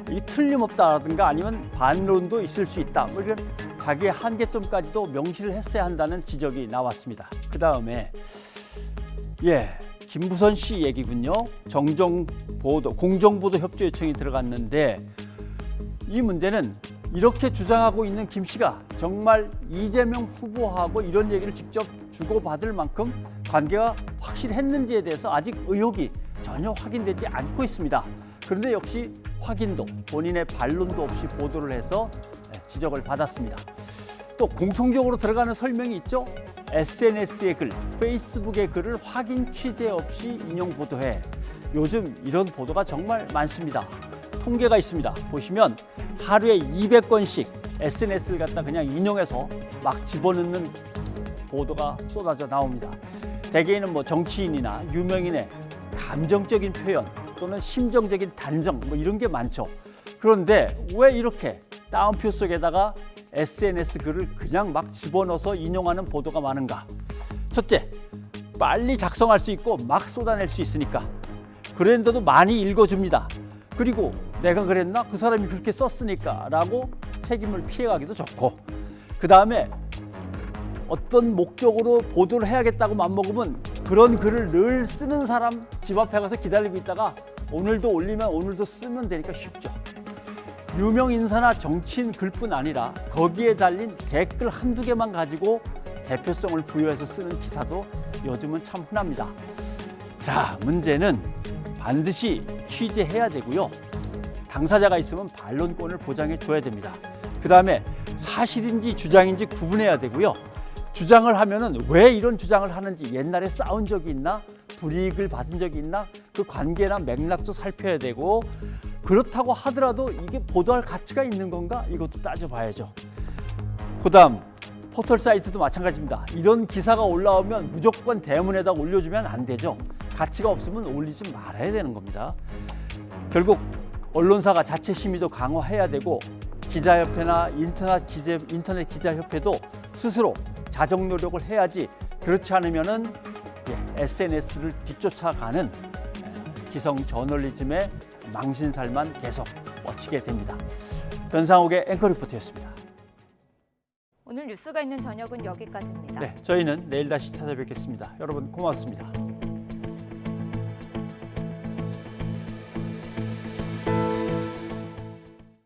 이게 틀림없다라든가 아니면 반론도 있을 수 있다. 이런 자기의 한계점까지도 명시를 했어야 한다는 지적이 나왔습니다. 그다음에 김부선 씨 얘기군요. 공정보도 협조 요청이 들어갔는데 이 문제는 이렇게 주장하고 있는 김 씨가 정말 이재명 후보하고 이런 얘기를 직접 주고받을 만큼 관계가 확실했는지에 대해서 아직 의혹이 전혀 확인되지 않고 있습니다. 그런데 역시 확인도 본인의 반론도 없이 보도를 해서 지적을 받았습니다. 또 공통적으로 들어가는 설명이 있죠. SNS의 글, 페이스북의 글을 확인 취재 없이 인용 보도해. 요즘 이런 보도가 정말 많습니다. 통계가 있습니다. 보시면 하루에 200건씩 SNS를 갖다 그냥 인용해서 막 집어넣는 보도가 쏟아져 나옵니다. 대개는 정치인이나 유명인의 감정적인 표현 또는 심정적인 단정 이런 게 많죠. 그런데 왜 이렇게 따옴표 속에다가 SNS 글을 그냥 막 집어넣어서 인용하는 보도가 많은가? 첫째, 빨리 작성할 수 있고 막 쏟아낼 수 있으니까 그랜저도 많이 읽어줍니다. 그리고 내가 그랬나? 그 사람이 그렇게 썼으니까 라고 책임을 피해가기도 좋고, 그 다음에 어떤 목적으로 보도를 해야겠다고 맘먹으면 그런 글을 늘 쓰는 사람 집 앞에 가서 기다리고 있다가 오늘도 올리면 오늘도 쓰면 되니까 쉽죠. 유명 인사나 정치인 글뿐 아니라 거기에 달린 댓글 한두 개만 가지고 대표성을 부여해서 쓰는 기사도 요즘은 참 흔합니다. 자, 문제는 반드시 취재해야 되고요. 당사자가 있으면 반론권을 보장해 줘야 됩니다. 그 다음에 사실인지 주장인지 구분해야 되고요. 주장을 하면은 왜 이런 주장을 하는지, 옛날에 싸운 적이 있나, 불이익을 받은 적이 있나, 그 관계나 맥락도 살펴야 되고, 그렇다고 하더라도 이게 보도할 가치가 있는 건가, 이것도 따져봐야죠. 그다음 포털 사이트도 마찬가지입니다. 이런 기사가 올라오면 무조건 대문에다 올려주면 안 되죠. 가치가 없으면 올리지 말아야 되는 겁니다. 결국 언론사가 자체 심의도 강화해야 되고, 기자협회나 인터넷 기자협회도 스스로 자정 노력을 해야지, 그렇지 않으면은 SNS를 뒤쫓아가는 기성 저널리즘의 망신살만 계속 뻗치게 됩니다. 변상욱의 앵커 리포트였습니다. 오늘 뉴스가 있는 저녁은 여기까지입니다. 네, 저희는 내일 다시 찾아뵙겠습니다. 여러분 고맙습니다.